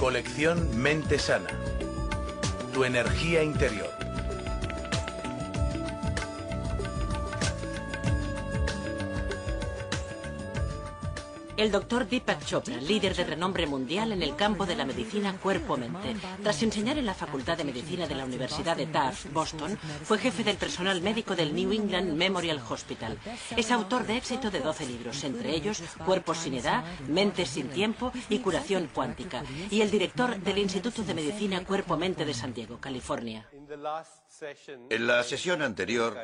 Colección Mente Sana. Tu energía interior. El doctor Deepak Chopra, líder de renombre mundial en el campo de la medicina cuerpo-mente. Tras enseñar en la Facultad de Medicina de la Universidad de Tufts, Boston, fue jefe del personal médico del New England Memorial Hospital. Es autor de éxito de 12 libros, entre ellos Cuerpos sin edad, Mentes sin tiempo y Curación cuántica. Y el director del Instituto de Medicina Cuerpo-Mente de San Diego, California. En la sesión anterior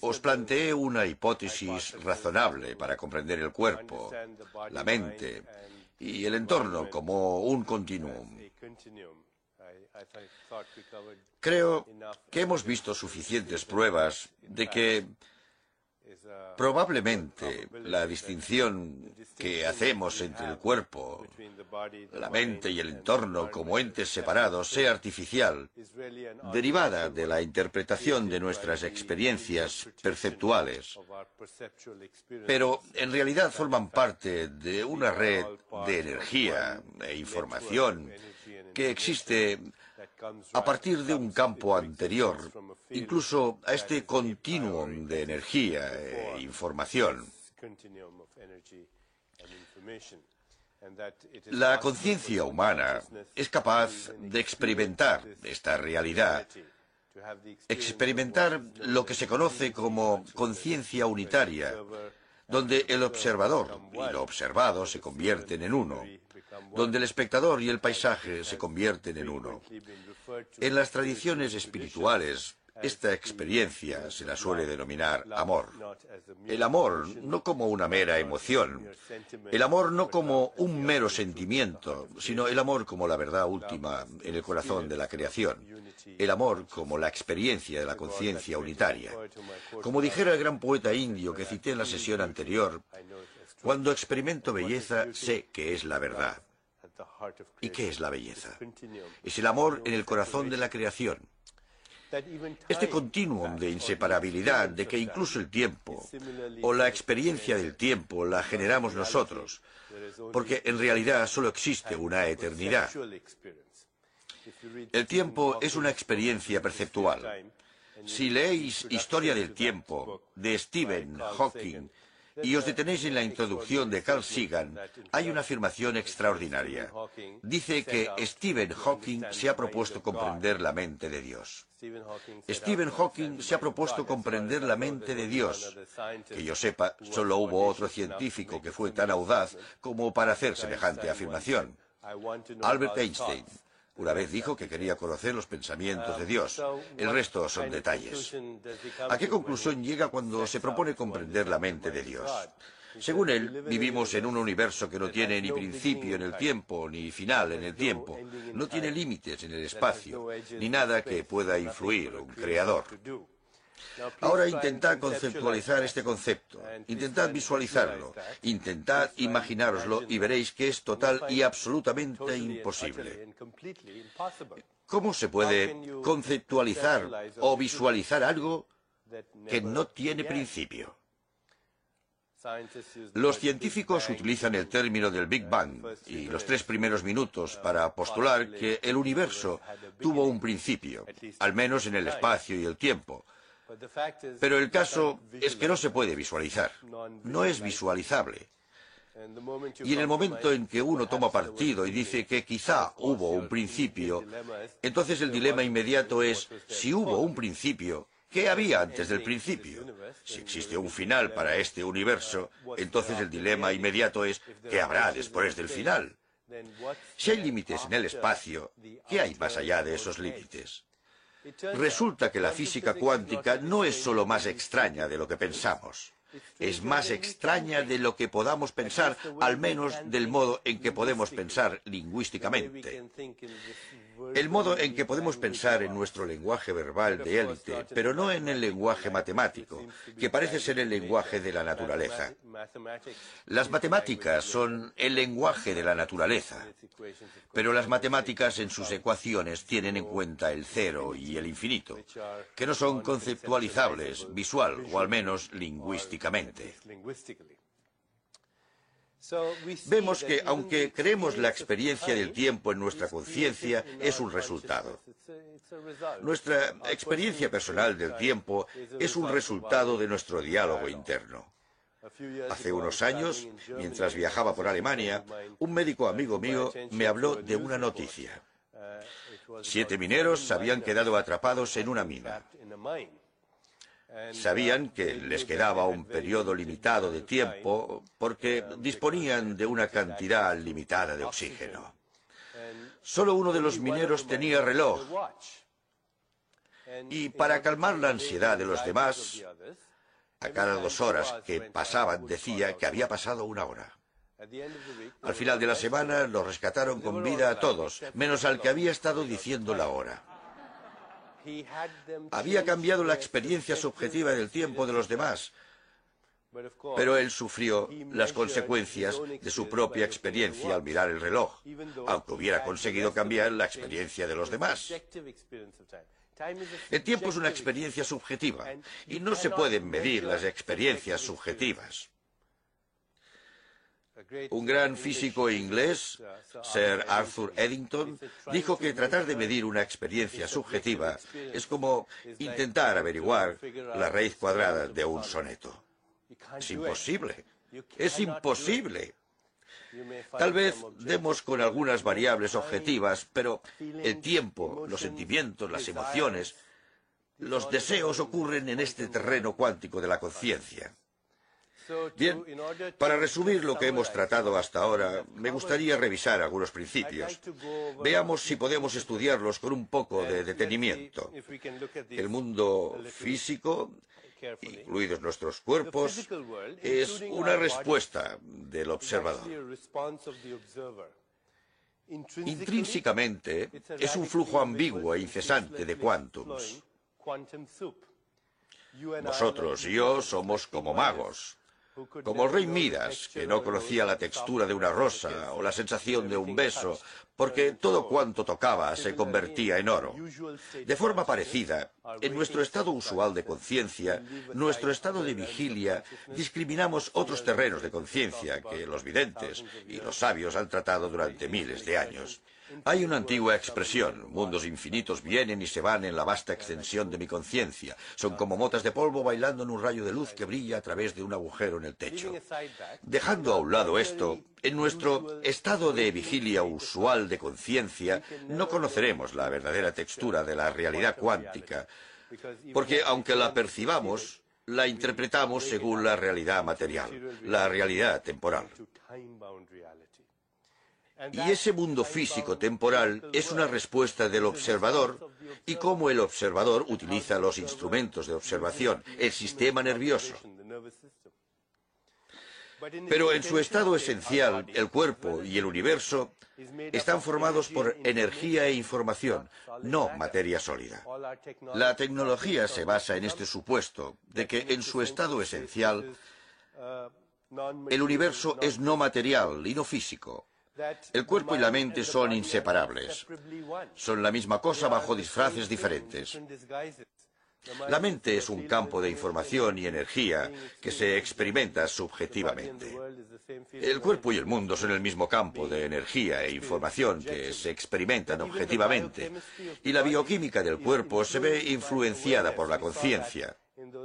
os planteé una hipótesis razonable para comprender el cuerpo, la mente y el entorno como un continuum. Creo que hemos visto suficientes pruebas de que probablemente la distinción que hacemos entre el cuerpo, la mente y el entorno como entes separados sea artificial, derivada de la interpretación de nuestras experiencias perceptuales, pero en realidad forman parte de una red de energía e información que existe a partir de un campo anterior, incluso a este continuum de energía e información. La conciencia humana es capaz de experimentar esta realidad, experimentar lo que se conoce como conciencia unitaria, donde el observador y lo observado se convierten en uno, donde el espectador y el paisaje se convierten en uno. En las tradiciones espirituales, esta experiencia se la suele denominar amor. El amor no como una mera emoción, el amor no como un mero sentimiento, sino el amor como la verdad última en el corazón de la creación. El amor como la experiencia de la conciencia unitaria. Como dijera el gran poeta indio que cité en la sesión anterior, cuando experimento belleza, sé que es la verdad. ¿Y qué es la belleza? Es el amor en el corazón de la creación. Este continuum de inseparabilidad, de que incluso el tiempo, o la experiencia del tiempo, la generamos nosotros, porque en realidad solo existe una eternidad. El tiempo es una experiencia perceptual. Si leéis Historia del tiempo, de Stephen Hawking, y os detenéis en la introducción de Carl Sagan, hay una afirmación extraordinaria. Dice que Stephen Hawking se ha propuesto comprender la mente de Dios. Stephen Hawking se ha propuesto comprender la mente de Dios. Que yo sepa, solo hubo otro científico que fue tan audaz como para hacer semejante afirmación. Albert Einstein. Una vez dijo que quería conocer los pensamientos de Dios. El resto son detalles. ¿A qué conclusión llega cuando se propone comprender la mente de Dios? Según él, vivimos en un universo que no tiene ni principio en el tiempo, ni final en el tiempo. No tiene límites en el espacio, ni nada que pueda influir un creador. Ahora intentad conceptualizar este concepto, intentad visualizarlo, intentad imaginároslo y veréis que es total y absolutamente imposible. ¿Cómo se puede conceptualizar o visualizar algo que no tiene principio? Los científicos utilizan el término del Big Bang y los 3 primeros minutos para postular que el universo tuvo un principio, al menos en el espacio y el tiempo. Pero el caso es que no se puede visualizar, no es visualizable. Y en el momento en que uno toma partido y dice que quizá hubo un principio, entonces el dilema inmediato es, si hubo un principio, ¿qué había antes del principio? Si existe un final para este universo, entonces el dilema inmediato es, ¿qué habrá después del final? Si hay límites en el espacio, ¿qué hay más allá de esos límites? Resulta que la física cuántica no es solo más extraña de lo que pensamos. Es más extraña de lo que podamos pensar, al menos del modo en que podemos pensar lingüísticamente. El modo en que podemos pensar en nuestro lenguaje verbal de élite, pero no en el lenguaje matemático, que parece ser el lenguaje de la naturaleza. Las matemáticas son el lenguaje de la naturaleza, pero las matemáticas en sus ecuaciones tienen en cuenta el cero y el infinito, que no son conceptualizables visual o al menos lingüísticamente. Vemos que, aunque creemos la experiencia del tiempo en nuestra conciencia, es un resultado. Nuestra experiencia personal del tiempo es un resultado de nuestro diálogo interno. Hace unos años, mientras viajaba por Alemania, un médico amigo mío me habló de una noticia. 7 mineros se habían quedado atrapados en una mina. Sabían que les quedaba un periodo limitado de tiempo porque disponían de una cantidad limitada de oxígeno. Solo uno de los mineros tenía reloj. Y para calmar la ansiedad de los demás, a cada 2 horas que pasaban decía que había pasado 1 hora. Al final de la semana los rescataron con vida a todos, menos al que había estado diciendo la hora. Había cambiado la experiencia subjetiva del tiempo de los demás, pero él sufrió las consecuencias de su propia experiencia al mirar el reloj, aunque hubiera conseguido cambiar la experiencia de los demás. El tiempo es una experiencia subjetiva y no se pueden medir las experiencias subjetivas. Un gran físico inglés, Sir Arthur Eddington, dijo que tratar de medir una experiencia subjetiva es como intentar averiguar la raíz cuadrada de un soneto. Es imposible. Es imposible. Tal vez demos con algunas variables objetivas, pero el tiempo, los sentimientos, las emociones, los deseos ocurren en este terreno cuántico de la conciencia. Bien, para resumir lo que hemos tratado hasta ahora, me gustaría revisar algunos principios. Veamos si podemos estudiarlos con un poco de detenimiento. El mundo físico, incluidos nuestros cuerpos, es una respuesta del observador. Intrínsecamente, es un flujo ambiguo e incesante de quántums. Vosotros y yo somos como magos. Como el rey Midas, que no conocía la textura de una rosa o la sensación de un beso, porque todo cuanto tocaba se convertía en oro. De forma parecida, en nuestro estado usual de conciencia, nuestro estado de vigilia, discriminamos otros terrenos de conciencia que los videntes y los sabios han tratado durante miles de años. Hay una antigua expresión: mundos infinitos vienen y se van en la vasta extensión de mi conciencia. Son como motas de polvo bailando en un rayo de luz que brilla a través de un agujero en el techo. Dejando a un lado esto, en nuestro estado de vigilia usual de conciencia, no conoceremos la verdadera textura de la realidad cuántica, porque aunque la percibamos, la interpretamos según la realidad material, la realidad temporal. Y ese mundo físico temporal es una respuesta del observador y cómo el observador utiliza los instrumentos de observación, el sistema nervioso. Pero en su estado esencial, el cuerpo y el universo están formados por energía e información, no materia sólida. La tecnología se basa en este supuesto de que en su estado esencial, el universo es no material y no físico. El cuerpo y la mente son inseparables. Son la misma cosa bajo disfraces diferentes. La mente es un campo de información y energía que se experimenta subjetivamente. El cuerpo y el mundo son el mismo campo de energía e información que se experimentan objetivamente. Y la bioquímica del cuerpo se ve influenciada por la conciencia.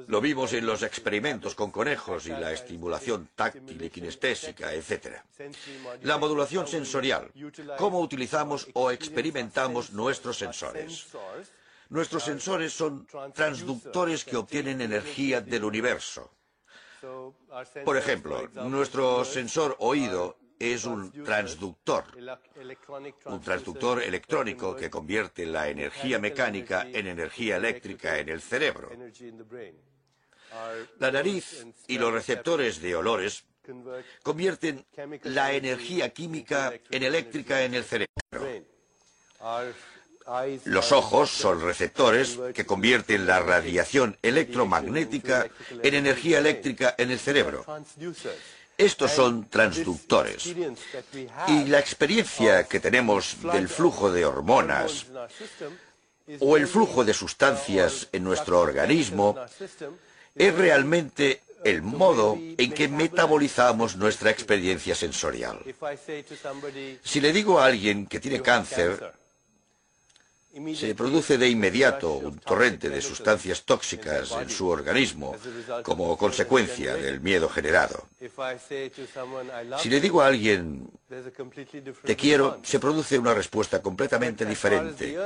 Lo vimos en los experimentos con conejos y la estimulación táctil y kinestésica, etc. La modulación sensorial. ¿Cómo utilizamos o experimentamos nuestros sensores? Nuestros sensores son transductores que obtienen energía del universo. Por ejemplo, nuestro sensor oído es un transductor electrónico que convierte la energía mecánica en energía eléctrica en el cerebro. La nariz y los receptores de olores convierten la energía química en eléctrica en el cerebro. Los ojos son receptores que convierten la radiación electromagnética en energía eléctrica en el cerebro. Estos son transductores. Y la experiencia que tenemos del flujo de hormonas o el flujo de sustancias en nuestro organismo es realmente el modo en que metabolizamos nuestra experiencia sensorial. Si le digo a alguien que tiene cáncer, se produce de inmediato un torrente de sustancias tóxicas en su organismo como consecuencia del miedo generado. Si le digo a alguien te quiero, se produce una respuesta completamente diferente.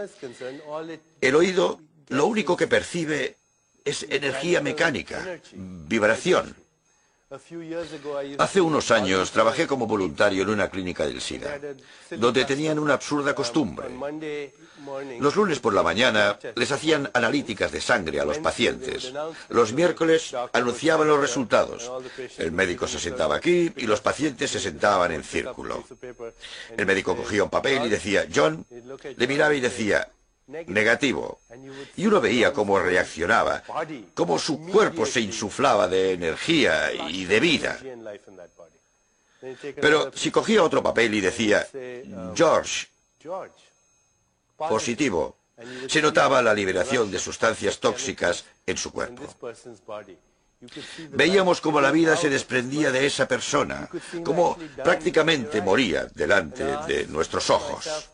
El oído lo único que percibe es energía mecánica, vibración. Hace unos años trabajé como voluntario en una clínica del SIDA, donde tenían una absurda costumbre. Los lunes por la mañana les hacían analíticas de sangre a los pacientes. Los miércoles anunciaban los resultados. El médico se sentaba aquí y los pacientes se sentaban en círculo. El médico cogía un papel y decía, John, le miraba y decía, negativo. Y uno veía cómo reaccionaba, cómo su cuerpo se insuflaba de energía y de vida. Pero si cogía otro papel y decía, George, positivo, se notaba la liberación de sustancias tóxicas en su cuerpo. Veíamos cómo la vida se desprendía de esa persona, cómo prácticamente moría delante de nuestros ojos.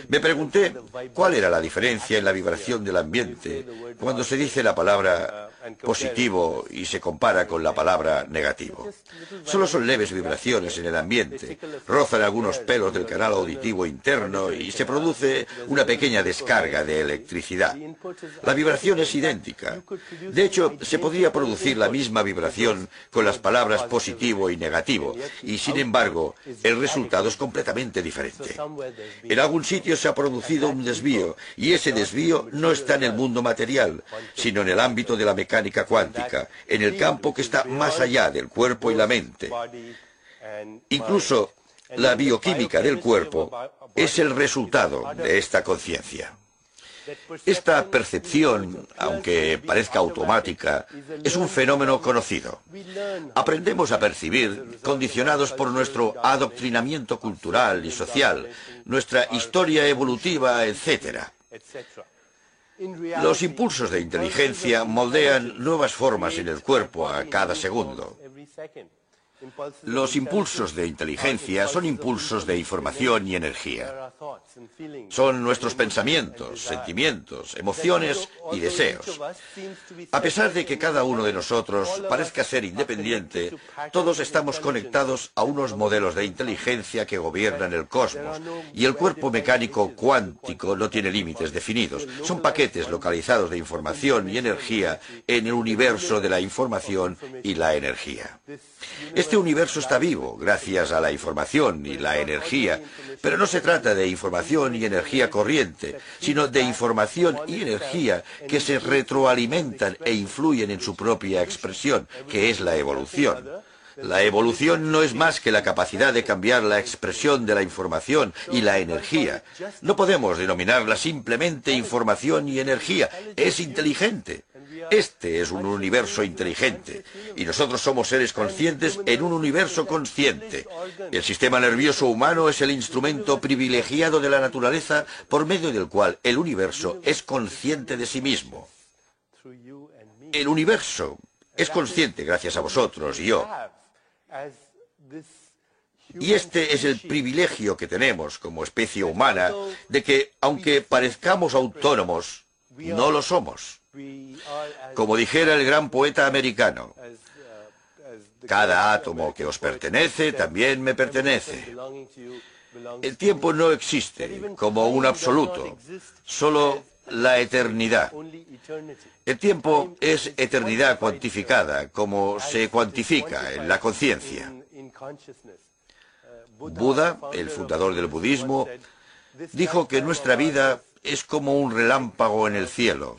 Me pregunté cuál era la diferencia en la vibración del ambiente cuando se dice la palabra positivo y se compara con la palabra negativo. Solo son leves vibraciones en el ambiente, rozan algunos pelos del canal auditivo interno y se produce una pequeña descarga de electricidad. La vibración es idéntica. De hecho, se podría producir la misma vibración con las palabras positivo y negativo, y sin embargo, el resultado es completamente diferente. En algún sitio se ha producido un desvío, y ese desvío no está en el mundo material, sino en el ámbito de la mecánica cuántica, en el campo que está más allá del cuerpo y la mente. Incluso la bioquímica del cuerpo es el resultado de esta conciencia. Esta percepción, aunque parezca automática, es un fenómeno conocido. Aprendemos a percibir condicionados por nuestro adoctrinamiento cultural y social, nuestra historia evolutiva, etc. Los impulsos de inteligencia moldean nuevas formas en el cuerpo a cada segundo. Los impulsos de inteligencia son impulsos de información y energía. Son nuestros pensamientos, sentimientos, emociones y deseos. A pesar de que cada uno de nosotros parezca ser independiente, todos estamos conectados a unos modelos de inteligencia que gobiernan el cosmos, y el cuerpo mecánico cuántico no tiene límites definidos. Son paquetes localizados de información y energía en el universo de la información y la energía. Este universo está vivo gracias a la información y la energía, pero no se trata de información y energía corriente, sino de información y energía que se retroalimentan e influyen en su propia expresión, que es la evolución. La evolución no es más que la capacidad de cambiar la expresión de la información y la energía. No podemos denominarla simplemente información y energía, es inteligente. Este es un universo inteligente, y nosotros somos seres conscientes en un universo consciente. El sistema nervioso humano es el instrumento privilegiado de la naturaleza por medio del cual el universo es consciente de sí mismo. El universo es consciente gracias a vosotros y yo. Y este es el privilegio que tenemos como especie humana, de que, aunque parezcamos autónomos, no lo somos. Como dijera el gran poeta americano, cada átomo que os pertenece también me pertenece. El tiempo no existe como un absoluto, solo la eternidad. El tiempo es eternidad cuantificada, como se cuantifica en la conciencia. Buda, el fundador del budismo, dijo que nuestra vida es como un relámpago en el cielo.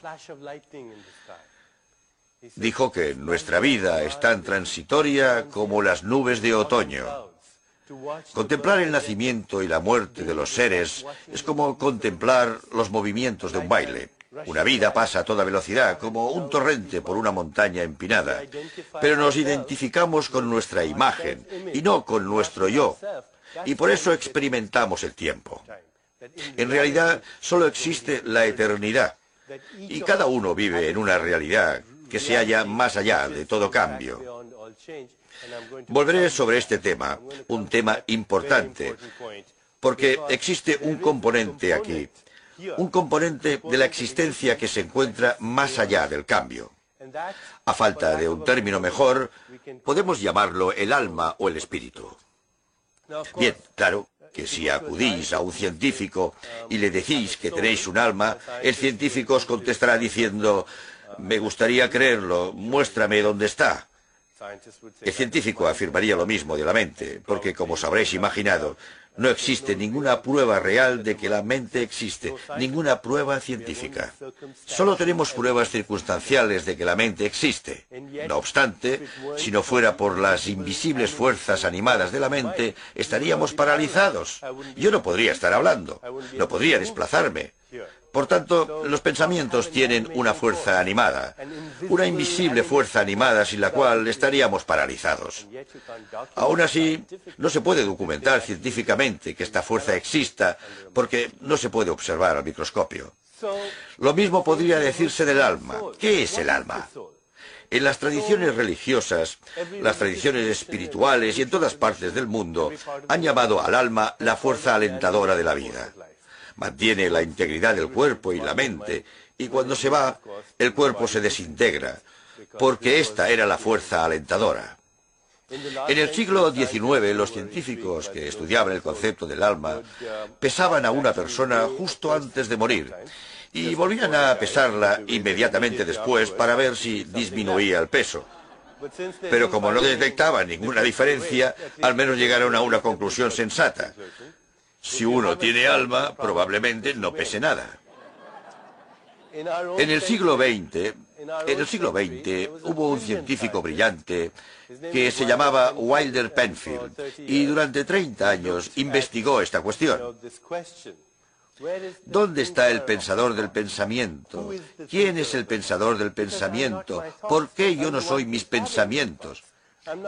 Dijo que nuestra vida es tan transitoria como las nubes de otoño. Contemplar el nacimiento y la muerte de los seres es como contemplar los movimientos de un baile. Una vida pasa a toda velocidad, como un torrente por una montaña empinada. Pero nos identificamos con nuestra imagen y no con nuestro yo. Y por eso experimentamos el tiempo. En realidad, solo existe la eternidad. Y cada uno vive en una realidad que se halla más allá de todo cambio. Volveré sobre este tema, un tema importante, porque existe un componente aquí, un componente de la existencia que se encuentra más allá del cambio. A falta de un término mejor, podemos llamarlo el alma o el espíritu. Bien, claro que si acudís a un científico y le decís que tenéis un alma, el científico os contestará diciendo: me gustaría creerlo, muéstrame dónde está. El científico afirmaría lo mismo de la mente, porque, como os habréis imaginado, no existe ninguna prueba real de que la mente existe, ninguna prueba científica. Solo tenemos pruebas circunstanciales de que la mente existe. No obstante, si no fuera por las invisibles fuerzas animadas de la mente, estaríamos paralizados. Yo no podría estar hablando, no podría desplazarme. Por tanto, los pensamientos tienen una fuerza animada, una invisible fuerza animada sin la cual estaríamos paralizados. Aún así, no se puede documentar científicamente que esta fuerza exista porque no se puede observar al microscopio. Lo mismo podría decirse del alma. ¿Qué es el alma? En las tradiciones religiosas, las tradiciones espirituales y en todas partes del mundo han llamado al alma la fuerza alentadora de la vida. Mantiene la integridad del cuerpo y la mente, y cuando se va, el cuerpo se desintegra, porque esta era la fuerza alentadora. En el siglo XIX, los científicos que estudiaban el concepto del alma pesaban a una persona justo antes de morir, y volvían a pesarla inmediatamente después para ver si disminuía el peso. Pero como no detectaban ninguna diferencia, al menos llegaron a una conclusión sensata. Si uno tiene alma, probablemente no pese nada. En el siglo XX hubo un científico brillante que se llamaba Wilder Penfield y durante 30 años investigó esta cuestión. ¿Dónde está el pensador del pensamiento? ¿Quién es el pensador del pensamiento? ¿Por qué yo no soy mis pensamientos?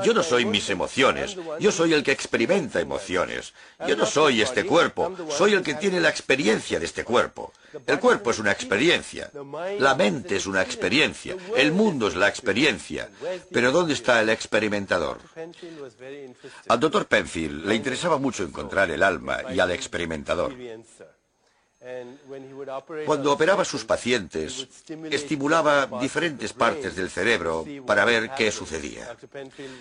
Yo no soy mis emociones, yo soy el que experimenta emociones. Yo no soy este cuerpo, soy el que tiene la experiencia de este cuerpo. El cuerpo es una experiencia, la mente es una experiencia, el mundo es la experiencia. Pero ¿dónde está el experimentador? Al Dr. Penfield le interesaba mucho encontrar el alma y al experimentador. Cuando operaba a sus pacientes, estimulaba diferentes partes del cerebro para ver qué sucedía.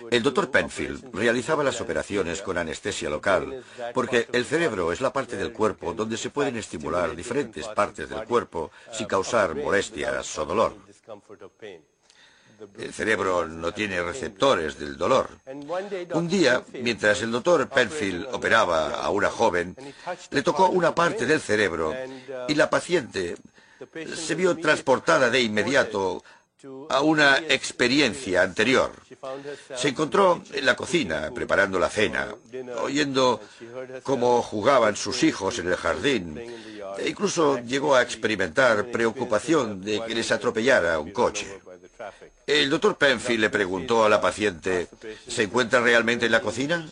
El Dr. Penfield realizaba las operaciones con anestesia local, porque el cerebro es la parte del cuerpo donde se pueden estimular diferentes partes del cuerpo sin causar molestias o dolor. El cerebro no tiene receptores del dolor. Un día, mientras el doctor Penfield operaba a una joven, le tocó una parte del cerebro y la paciente se vio transportada de inmediato a una experiencia anterior. Se encontró en la cocina preparando la cena, oyendo cómo jugaban sus hijos en el jardín, e incluso llegó a experimentar preocupación de que les atropellara un coche. El doctor Penfield le preguntó a la paciente: ¿se encuentra realmente en la cocina?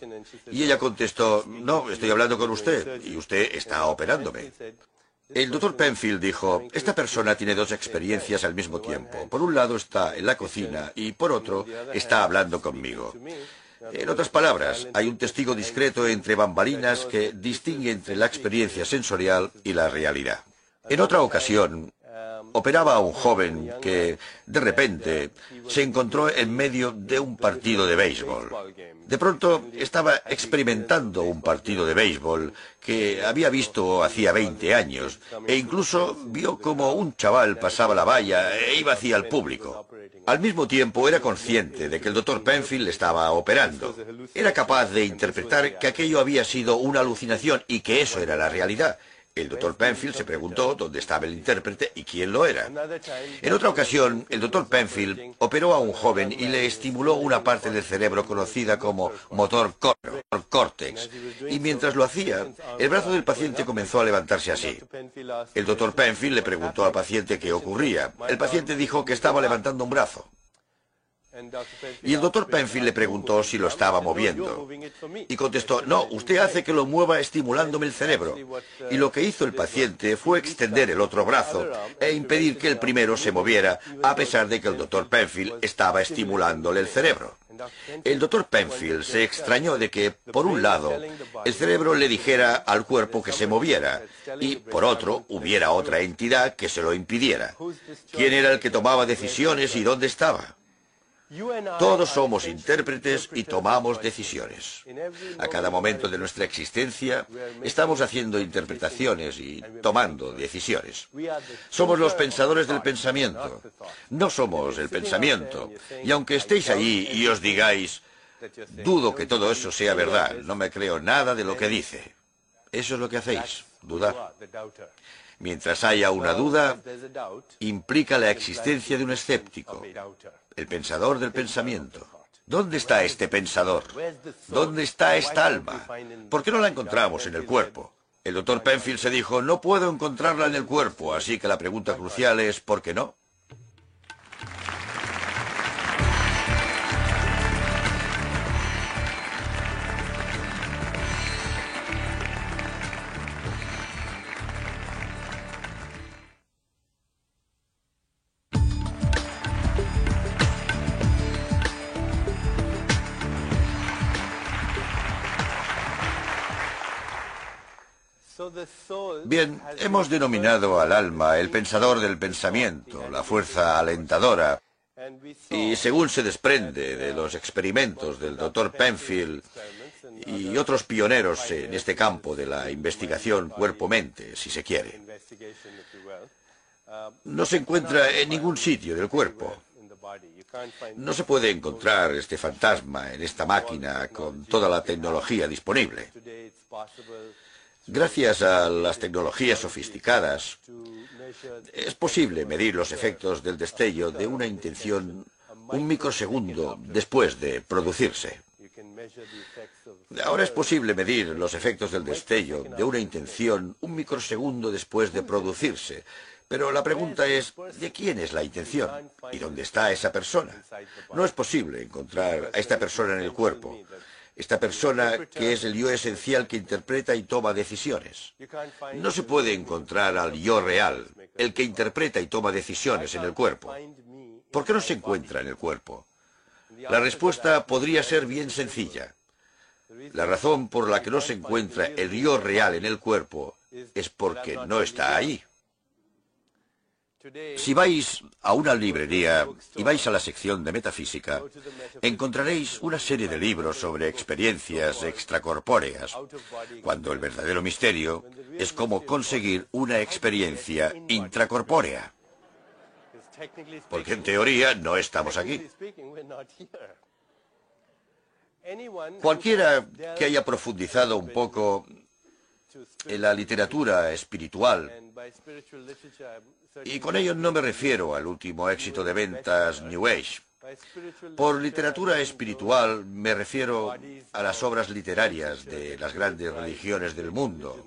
Y ella contestó: no, estoy hablando con usted y usted está operándome. El doctor Penfield dijo: esta persona tiene dos experiencias al mismo tiempo. Por un lado está en la cocina y por otro está hablando conmigo. En otras palabras, hay un testigo discreto entre bambalinas que distingue entre la experiencia sensorial y la realidad. En otra ocasión, operaba a un joven que, de repente, se encontró en medio de un partido de béisbol. De pronto, estaba experimentando un partido de béisbol que había visto hacía 20 años, e incluso vio cómo un chaval pasaba la valla e iba hacia el público. Al mismo tiempo, era consciente de que el doctor Penfield le estaba operando. Era capaz de interpretar que aquello había sido una alucinación y que eso era la realidad. El doctor Penfield se preguntó dónde estaba el intérprete y quién lo era. En otra ocasión, el doctor Penfield operó a un joven y le estimuló una parte del cerebro conocida como motor córtex. Y mientras lo hacía, el brazo del paciente comenzó a levantarse así. El doctor Penfield le preguntó al paciente qué ocurría. El paciente dijo que estaba levantando un brazo. Y el doctor Penfield le preguntó si lo estaba moviendo. Y contestó, no, usted hace que lo mueva estimulándome el cerebro. Y lo que hizo el paciente fue extender el otro brazo e impedir que el primero se moviera, a pesar de que el doctor Penfield estaba estimulándole el cerebro. El doctor Penfield se extrañó de que, por un lado, el cerebro le dijera al cuerpo que se moviera, y, por otro, hubiera otra entidad que se lo impidiera. ¿Quién era el que tomaba decisiones y dónde estaba? Todos somos intérpretes y tomamos decisiones. A cada momento de nuestra existencia estamos haciendo interpretaciones y tomando decisiones. Somos los pensadores del pensamiento. No somos el pensamiento. Y aunque estéis allí y os digáis, dudo que todo eso sea verdad, no me creo nada de lo que dice. Eso es lo que hacéis, dudar. Mientras haya una duda, implica la existencia de un escéptico, el pensador del pensamiento. ¿Dónde está este pensador? ¿Dónde está esta alma? ¿Por qué no la encontramos en el cuerpo? El doctor Penfield se dijo, no puedo encontrarla en el cuerpo, así que la pregunta crucial es, ¿por qué no? Bien, hemos denominado al alma el pensador del pensamiento, la fuerza alentadora, y según se desprende de los experimentos del doctor Penfield y otros pioneros en este campo de la investigación cuerpo-mente, si se quiere, no se encuentra en ningún sitio del cuerpo. No se puede encontrar este fantasma en esta máquina con toda la tecnología disponible. Gracias a las tecnologías sofisticadas, es posible medir los efectos del destello de una intención un microsegundo después de producirse. Ahora es posible medir los efectos del destello de una intención un microsegundo después de producirse, pero la pregunta es, ¿de quién es la intención? ¿Y dónde está esa persona? No es posible encontrar a esta persona en el cuerpo. Esta persona que es el yo esencial que interpreta y toma decisiones. No se puede encontrar al yo real, el que interpreta y toma decisiones en el cuerpo. ¿Por qué no se encuentra en el cuerpo? La respuesta podría ser bien sencilla. La razón por la que no se encuentra el yo real en el cuerpo es porque no está ahí. Si vais a una librería y vais a la sección de metafísica, encontraréis una serie de libros sobre experiencias extracorpóreas, cuando el verdadero misterio es cómo conseguir una experiencia intracorpórea. Porque en teoría no estamos aquí. Cualquiera que haya profundizado un poco en la literatura espiritual, y con ello no me refiero al último éxito de ventas New Age. Por literatura espiritual me refiero a las obras literarias de las grandes religiones del mundo,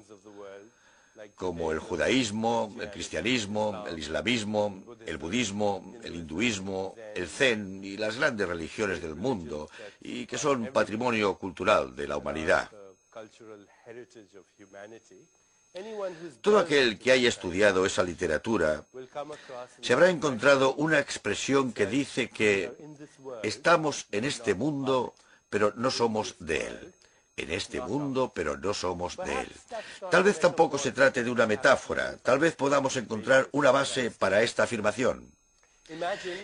como el judaísmo, el cristianismo, el islamismo, el budismo, el hinduismo, el zen y las grandes religiones del mundo, y que son patrimonio cultural de la humanidad. Todo aquel que haya estudiado esa literatura se habrá encontrado una expresión que dice que estamos en este mundo, pero no somos de él. En este mundo, pero no somos de él. Tal vez tampoco se trate de una metáfora. Tal vez podamos encontrar una base para esta afirmación.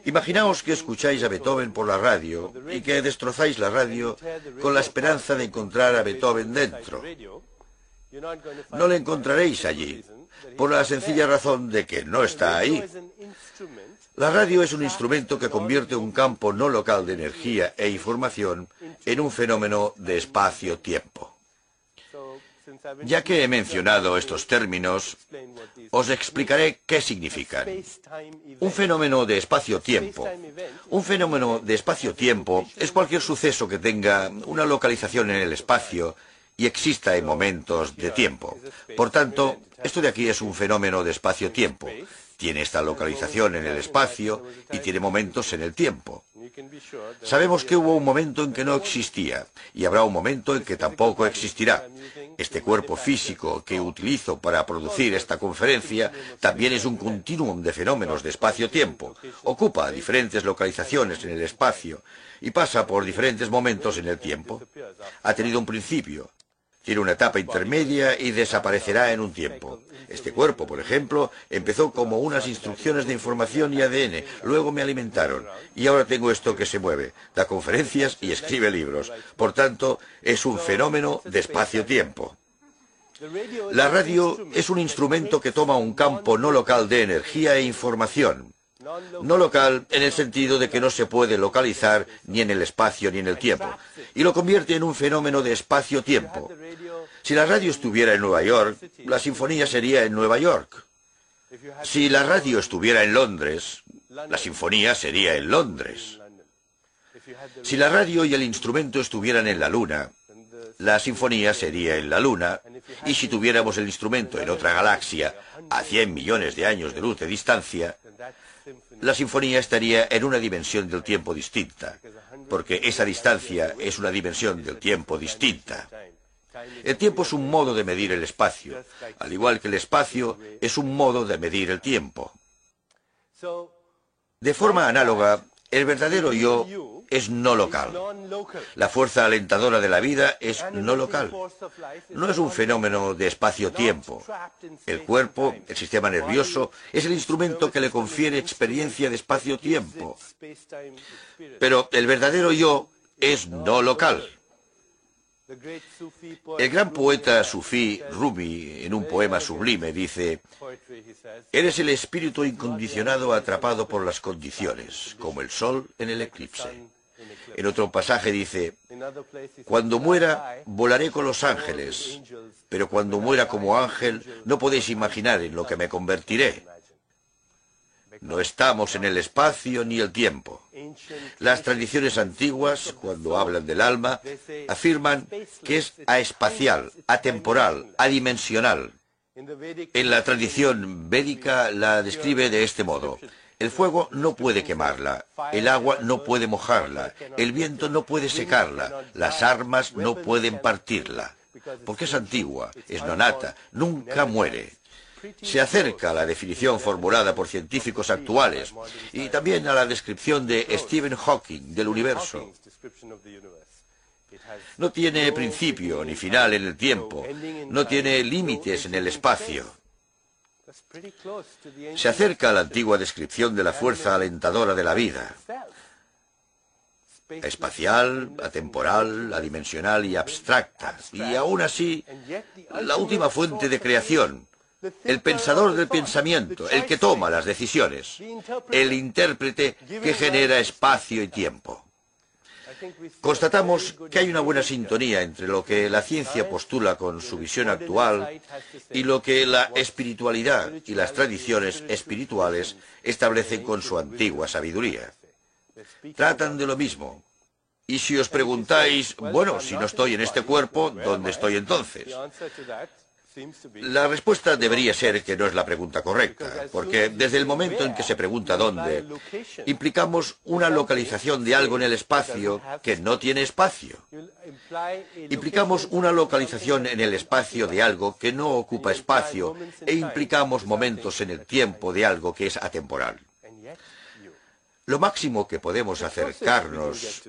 Imaginaos que escucháis a Beethoven por la radio y que destrozáis la radio con la esperanza de encontrar a Beethoven dentro. No le encontraréis allí, por la sencilla razón de que no está ahí. La radio es un instrumento que convierte un campo no local de energía e información en un fenómeno de espacio-tiempo. Ya que he mencionado estos términos, os explicaré qué significan. Un fenómeno de espacio-tiempo. Un fenómeno de espacio-tiempo es cualquier suceso que tenga una localización en el espacio y exista en momentos de tiempo. Por tanto, esto de aquí es un fenómeno de espacio-tiempo. Tiene esta localización en el espacio y tiene momentos en el tiempo. Sabemos que hubo un momento en que no existía y habrá un momento en que tampoco existirá. Este cuerpo físico que utilizo para producir esta conferencia también es un continuum de fenómenos de espacio-tiempo. Ocupa diferentes localizaciones en el espacio y pasa por diferentes momentos en el tiempo. Ha tenido un principio, tiene una etapa intermedia y desaparecerá en un tiempo. Este cuerpo, por ejemplo, empezó como unas instrucciones de información y ADN, luego me alimentaron, y ahora tengo esto que se mueve, da conferencias y escribe libros. Por tanto, es un fenómeno de espacio-tiempo. La radio es un instrumento que toma un campo no local de energía e información. No local en el sentido de que no se puede localizar ni en el espacio ni en el tiempo, y lo convierte en un fenómeno de espacio-tiempo. Si la radio estuviera en Nueva York, la sinfonía sería en Nueva York. Si la radio estuviera en Londres, la sinfonía sería en Londres. Si la radio y el instrumento estuvieran en la Luna, la sinfonía sería en la Luna, y si tuviéramos el instrumento en otra galaxia, a 100 millones de años de luz de distancia, la sinfonía estaría en una dimensión del tiempo distinta, porque esa distancia es una dimensión del tiempo distinta. El tiempo es un modo de medir el espacio, al igual que el espacio es un modo de medir el tiempo. De forma análoga, el verdadero yo es no local. La fuerza alentadora de la vida es no local. No es un fenómeno de espacio-tiempo. El cuerpo, el sistema nervioso, es el instrumento que le confiere experiencia de espacio-tiempo. Pero el verdadero yo es no local. El gran poeta sufí Rumi, en un poema sublime, dice: «Eres el espíritu incondicionado atrapado por las condiciones, como el sol en el eclipse». En otro pasaje dice: «Cuando muera, volaré con los ángeles, pero cuando muera como ángel, no podéis imaginar en lo que me convertiré». No estamos en el espacio ni el tiempo. Las tradiciones antiguas, cuando hablan del alma, afirman que es aespacial, atemporal, adimensional. En la tradición védica la describe de este modo: el fuego no puede quemarla, el agua no puede mojarla, el viento no puede secarla, las armas no pueden partirla, porque es antigua, es nonata, nunca muere. Se acerca a la definición formulada por científicos actuales y también a la descripción de Stephen Hawking del universo. No tiene principio ni final en el tiempo, no tiene límites en el espacio. Se acerca a la antigua descripción de la fuerza alentadora de la vida. Espacial, atemporal, adimensional y abstracta. Y aún así, la última fuente de creación. El pensador del pensamiento, el que toma las decisiones, el intérprete que genera espacio y tiempo. Constatamos que hay una buena sintonía entre lo que la ciencia postula con su visión actual y lo que la espiritualidad y las tradiciones espirituales establecen con su antigua sabiduría. Tratan de lo mismo. Y si os preguntáis, bueno, si no estoy en este cuerpo, ¿dónde estoy entonces? La respuesta debería ser que no es la pregunta correcta, porque desde el momento en que se pregunta dónde, implicamos una localización de algo en el espacio que no tiene espacio. Implicamos una localización en el espacio de algo que no ocupa espacio e implicamos momentos en el tiempo de algo que es atemporal. Lo máximo que podemos acercarnos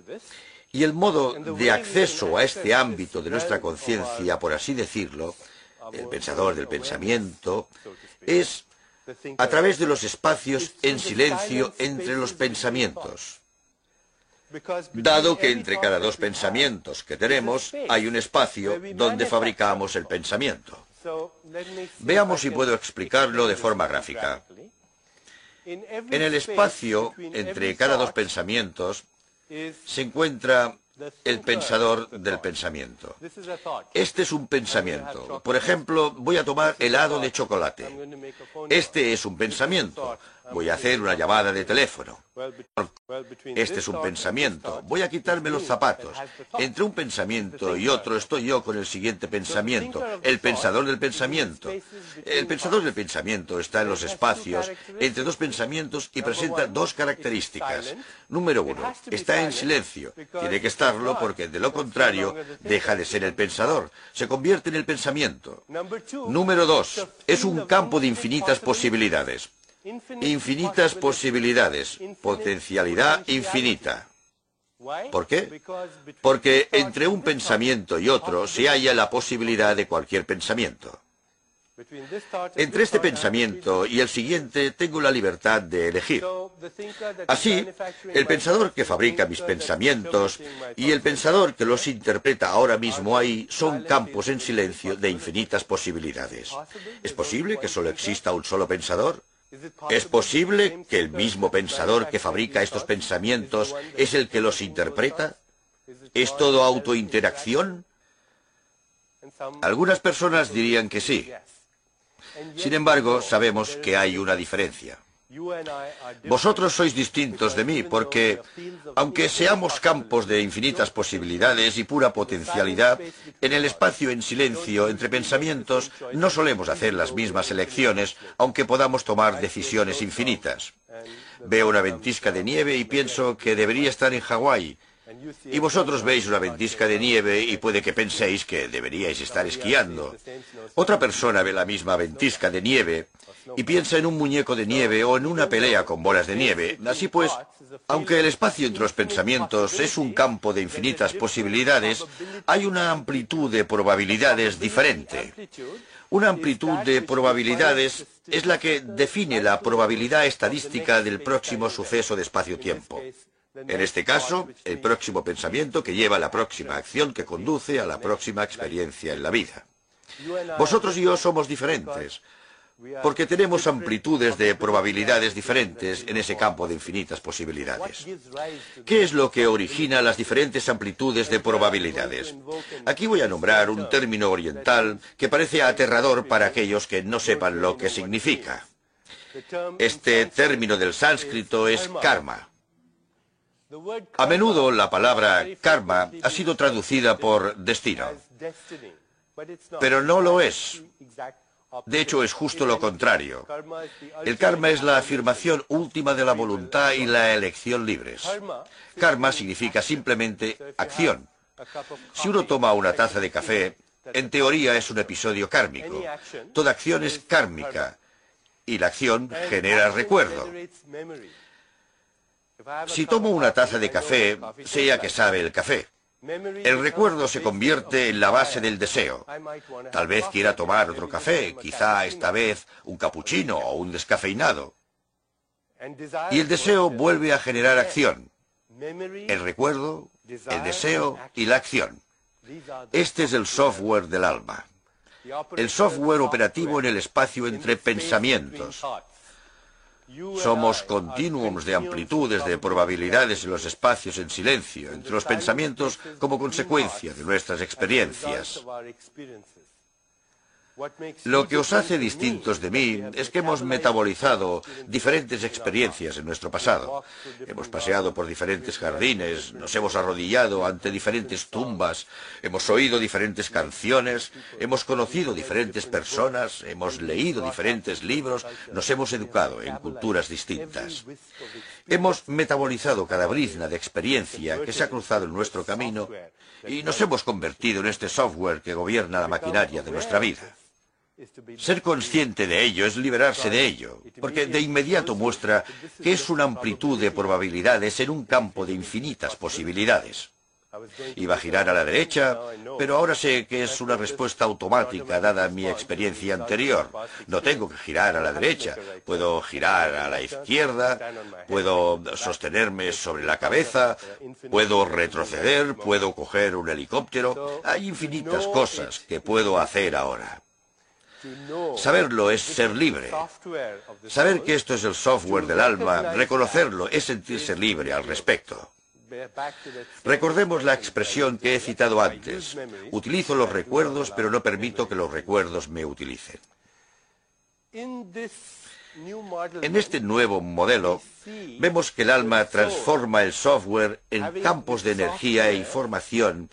y el modo de acceso a este ámbito de nuestra conciencia, por así decirlo, el pensador del pensamiento, es a través de los espacios en silencio entre los pensamientos. Dado que entre cada dos pensamientos que tenemos hay un espacio donde fabricamos el pensamiento. Veamos si puedo explicarlo de forma gráfica. En el espacio entre cada dos pensamientos se encuentra el pensador del pensamiento. Este es un pensamiento. Por ejemplo, voy a tomar helado de chocolate. Este es un pensamiento. Voy a hacer una llamada de teléfono. Este es un pensamiento. Voy a quitarme los zapatos. Entre un pensamiento y otro estoy yo con el siguiente pensamiento. El pensador del pensamiento. El pensador del pensamiento está en los espacios entre dos pensamientos y presenta dos características. Número uno, está en silencio. Tiene que estarlo porque de lo contrario deja de ser el pensador. Se convierte en el pensamiento. Número dos, es un campo de infinitas posibilidades. Infinitas posibilidades, potencialidad infinita. ¿Por qué? Porque entre un pensamiento y otro se halla la posibilidad de cualquier pensamiento. Entre este pensamiento y el siguiente tengo la libertad de elegir. Así, el pensador que fabrica mis pensamientos y el pensador que los interpreta ahora mismo ahí son campos en silencio de infinitas posibilidades. ¿Es posible que solo exista un solo pensador? ¿Es posible que el mismo pensador que fabrica estos pensamientos es el que los interpreta? ¿Es todo autointeracción? Algunas personas dirían que sí. Sin embargo, sabemos que hay una diferencia. Vosotros sois distintos de mí porque, aunque seamos campos de infinitas posibilidades y pura potencialidad, en el espacio en silencio entre pensamientos no solemos hacer las mismas elecciones, aunque podamos tomar decisiones infinitas. Veo una ventisca de nieve y pienso que debería estar en Hawái. Y vosotros veis una ventisca de nieve y puede que penséis que deberíais estar esquiando. Otra persona ve la misma ventisca de nieve y piensa en un muñeco de nieve o en una pelea con bolas de nieve. Así pues, aunque el espacio entre los pensamientos es un campo de infinitas posibilidades, hay una amplitud de probabilidades diferente. Una amplitud de probabilidades es la que define la probabilidad estadística del próximo suceso de espacio-tiempo. En este caso, el próximo pensamiento que lleva a la próxima acción que conduce a la próxima experiencia en la vida. Vosotros y yo somos diferentes, porque tenemos amplitudes de probabilidades diferentes en ese campo de infinitas posibilidades. ¿Qué es lo que origina las diferentes amplitudes de probabilidades? Aquí voy a nombrar un término oriental que parece aterrador para aquellos que no sepan lo que significa. Este término del sánscrito es karma. A menudo la palabra karma ha sido traducida por destino, pero no lo es. De hecho, es justo lo contrario. El karma es la afirmación última de la voluntad y la elección libres. Karma significa simplemente acción. Si uno toma una taza de café, en teoría es un episodio kármico. Toda acción es kármica y la acción genera recuerdo. Si tomo una taza de café, sé a qué sabe el café. El recuerdo se convierte en la base del deseo. Tal vez quiera tomar otro café, quizá esta vez un capuchino o un descafeinado. Y el deseo vuelve a generar acción. El recuerdo, el deseo y la acción. Este es el software del alma. El software operativo en el espacio entre pensamientos. Somos continuums de amplitudes de probabilidades en los espacios en silencio, entre los pensamientos como consecuencia de nuestras experiencias. Lo que os hace distintos de mí es que hemos metabolizado diferentes experiencias en nuestro pasado. Hemos paseado por diferentes jardines, nos hemos arrodillado ante diferentes tumbas, hemos oído diferentes canciones, hemos conocido diferentes personas, hemos leído diferentes libros, nos hemos educado en culturas distintas. Hemos metabolizado cada brizna de experiencia que se ha cruzado en nuestro camino y nos hemos convertido en este software que gobierna la maquinaria de nuestra vida. Ser consciente de ello es liberarse de ello, porque de inmediato muestra que es una amplitud de probabilidades en un campo de infinitas posibilidades. Iba a girar a la derecha, pero ahora sé que es una respuesta automática dada mi experiencia anterior. No tengo que girar a la derecha, puedo girar a la izquierda, puedo sostenerme sobre la cabeza, puedo retroceder, puedo coger un helicóptero. Hay infinitas cosas que puedo hacer ahora. Saberlo es ser libre. Saber que esto es el software del alma, reconocerlo, es sentirse libre al respecto. Recordemos la expresión que he citado antes. Utilizo los recuerdos, pero no permito que los recuerdos me utilicen. En este nuevo modelo, vemos que el alma transforma el software en campos de energía e información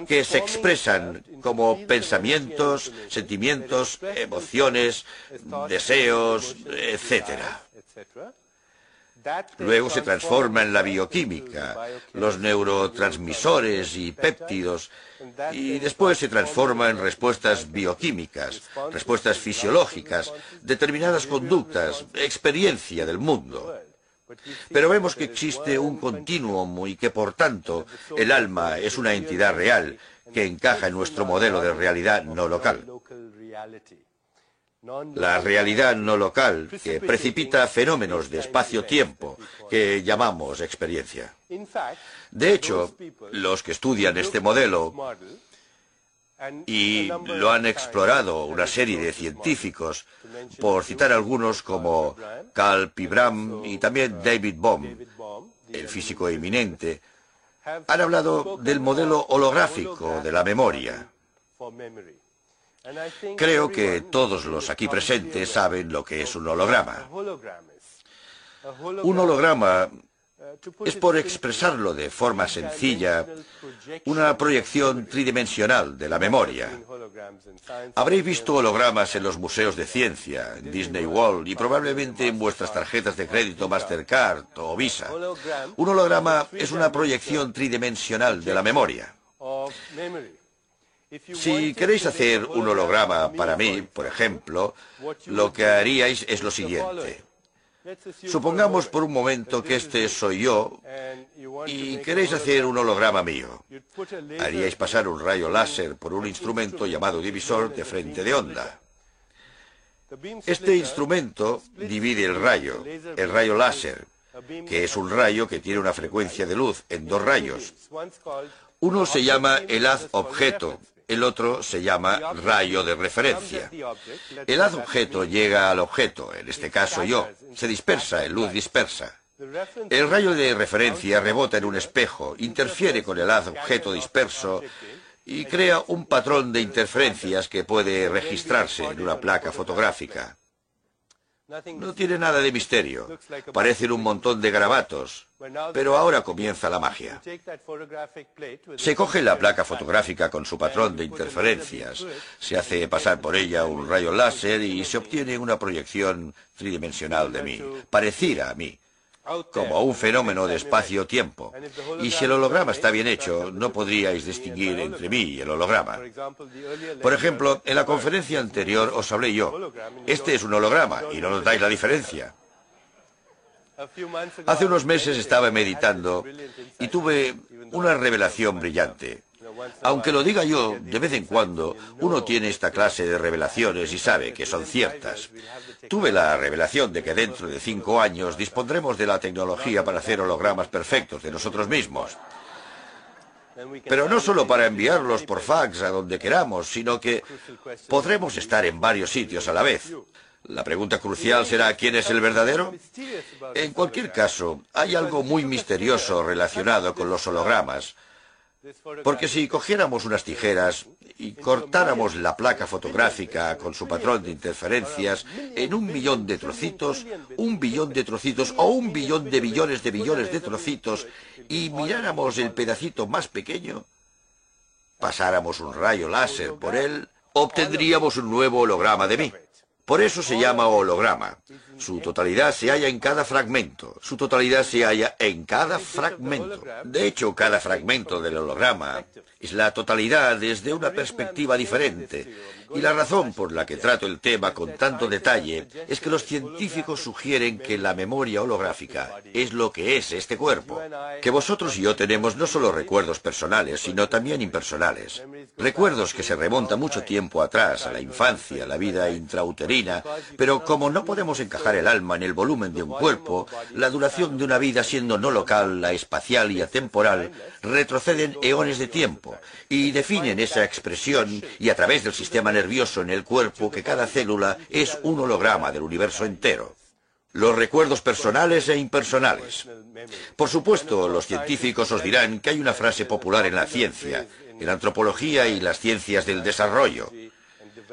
que se expresan como pensamientos, sentimientos, emociones, deseos, etc. Luego se transforma en la bioquímica, los neurotransmisores y péptidos, y después se transforma en respuestas bioquímicas, respuestas fisiológicas, determinadas conductas, experiencia del mundo. Pero vemos que existe un continuum y que, por tanto, el alma es una entidad real que encaja en nuestro modelo de realidad no local. La realidad no local que precipita fenómenos de espacio-tiempo que llamamos experiencia. De hecho, los que estudian este modelo, y lo han explorado una serie de científicos, por citar algunos como Karl Pibram y también David Bohm, el físico eminente, han hablado del modelo holográfico de la memoria. Creo que todos los aquí presentes saben lo que es un holograma. Un holograma es, por expresarlo de forma sencilla, una proyección tridimensional de la memoria. Habréis visto hologramas en los museos de ciencia, en Disney World y probablemente en vuestras tarjetas de crédito Mastercard o Visa. Un holograma es una proyección tridimensional de la memoria. Si queréis hacer un holograma para mí, por ejemplo, lo que haríais es lo siguiente. Supongamos por un momento que este soy yo y queréis hacer un holograma mío. Haríais pasar un rayo láser por un instrumento llamado divisor de frente de onda. Este instrumento divide el rayo láser, que es un rayo que tiene una frecuencia de luz, en dos rayos. Uno se llama el haz objeto, el otro se llama rayo de referencia. El haz objeto llega al objeto, en este caso yo, se dispersa en luz dispersa. El rayo de referencia rebota en un espejo, interfiere con el haz objeto disperso y crea un patrón de interferencias que puede registrarse en una placa fotográfica. No tiene nada de misterio. Parecen un montón de garabatos, pero ahora comienza la magia. Se coge la placa fotográfica con su patrón de interferencias, se hace pasar por ella un rayo láser y se obtiene una proyección tridimensional de mí, parecida a mí, como un fenómeno de espacio-tiempo. Y si el holograma está bien hecho, no podríais distinguir entre mí y el holograma. Por ejemplo, en la conferencia anterior os hablé yo. Este es un holograma y no notáis la diferencia. Hace unos meses estaba meditando y tuve una revelación brillante. Aunque lo diga yo, de vez en cuando uno tiene esta clase de revelaciones y sabe que son ciertas. Tuve la revelación de que dentro de 5 años dispondremos de la tecnología para hacer hologramas perfectos de nosotros mismos. Pero no solo para enviarlos por fax a donde queramos, sino que podremos estar en varios sitios a la vez. La pregunta crucial será ¿quién es el verdadero? En cualquier caso, hay algo muy misterioso relacionado con los hologramas. Porque si cogiéramos unas tijeras y cortáramos la placa fotográfica con su patrón de interferencias en 1 millón de trocitos, 1 billón de trocitos o 1 billón de billones de trocitos y miráramos el pedacito más pequeño, pasáramos un rayo láser por él, obtendríamos un nuevo holograma de mí. Por eso se llama holograma. Su totalidad se halla en cada fragmento. Su totalidad se halla en cada fragmento. De hecho, cada fragmento del holograma es la totalidad desde una perspectiva diferente. Y la razón por la que trato el tema con tanto detalle es que los científicos sugieren que la memoria holográfica es lo que es este cuerpo. Que vosotros y yo tenemos no solo recuerdos personales, sino también impersonales. Recuerdos que se remontan mucho tiempo atrás, a la infancia, a la vida intrauterina, pero como no podemos encajar el alma en el volumen de un cuerpo, la duración de una vida siendo no local, la espacial y atemporal, retroceden eones de tiempo y definen esa expresión y a través del sistema nervioso en el cuerpo que cada célula es un holograma del universo entero. Los recuerdos personales e impersonales. Por supuesto, los científicos os dirán que hay una frase popular en la ciencia, en la antropología y las ciencias del desarrollo.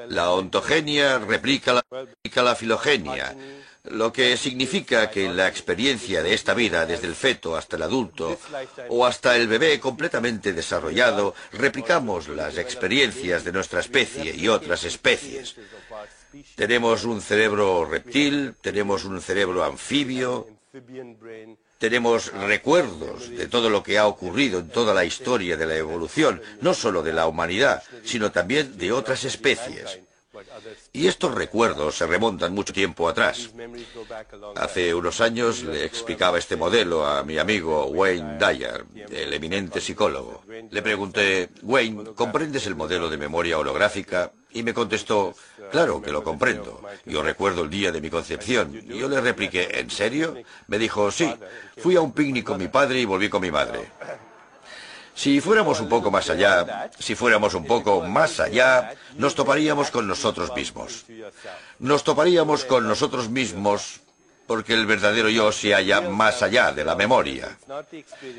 La ontogenia replica la filogenia lo que significa que en la experiencia de esta vida, desde el feto hasta el adulto, o hasta el bebé completamente desarrollado, replicamos las experiencias de nuestra especie y otras especies. Tenemos un cerebro reptil, tenemos un cerebro anfibio, tenemos recuerdos de todo lo que ha ocurrido en toda la historia de la evolución, no solo de la humanidad, sino también de otras especies. Y estos recuerdos se remontan mucho tiempo atrás. Hace unos años le explicaba este modelo a mi amigo Wayne Dyer, el eminente psicólogo. Le pregunté, Wayne, ¿comprendes el modelo de memoria holográfica? Y me contestó, claro que lo comprendo. Yo recuerdo el día de mi concepción. Y yo le repliqué, ¿en serio? Me dijo, sí, fui a un picnic con mi padre y volví con mi madre. Si fuéramos un poco más allá, nos toparíamos con nosotros mismos. Nos toparíamos con nosotros mismos porque el verdadero yo se halla más allá de la memoria.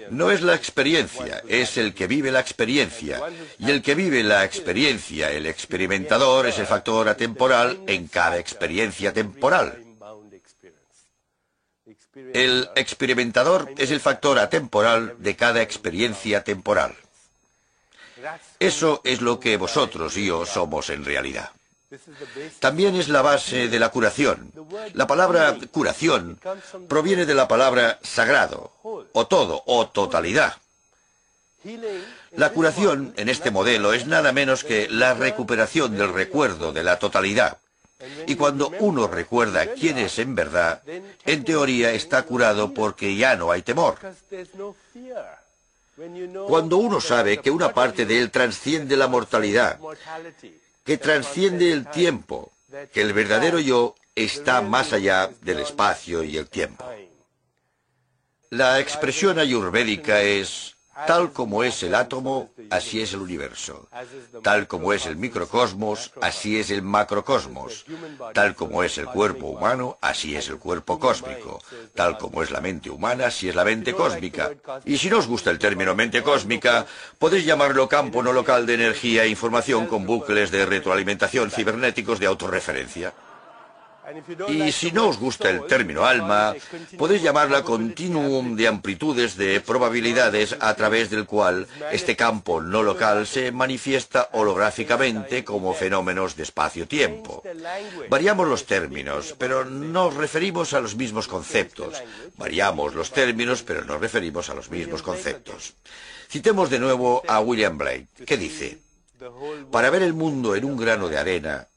No es la experiencia, es el que vive la experiencia. Y el que vive la experiencia, el experimentador, es el factor atemporal en cada experiencia temporal. El experimentador es el factor atemporal de cada experiencia temporal. Eso es lo que vosotros y yo somos en realidad. También es la base de la curación. La palabra curación proviene de la palabra sagrado, o todo, o totalidad. La curación, en este modelo, es nada menos que la recuperación del recuerdo de la totalidad. Y cuando uno recuerda quién es en verdad, en teoría está curado porque ya no hay temor. Cuando uno sabe que una parte de él trasciende la mortalidad, que trasciende el tiempo, que el verdadero yo está más allá del espacio y el tiempo. La expresión ayurvédica es: tal como es el átomo, así es el universo. Tal como es el microcosmos, así es el macrocosmos. Tal como es el cuerpo humano, así es el cuerpo cósmico. Tal como es la mente humana, así es la mente cósmica. Y si no os gusta el término mente cósmica, podéis llamarlo campo no local de energía e información con bucles de retroalimentación cibernéticos de autorreferencia. Y si no os gusta el término alma, podéis llamarla continuum de amplitudes de probabilidades a través del cual este campo no local se manifiesta holográficamente como fenómenos de espacio-tiempo. Variamos los términos, pero nos referimos a los mismos conceptos. Variamos los términos, pero nos referimos a los mismos conceptos. Citemos de nuevo a William Blake, que dice: para ver el mundo en un grano de arena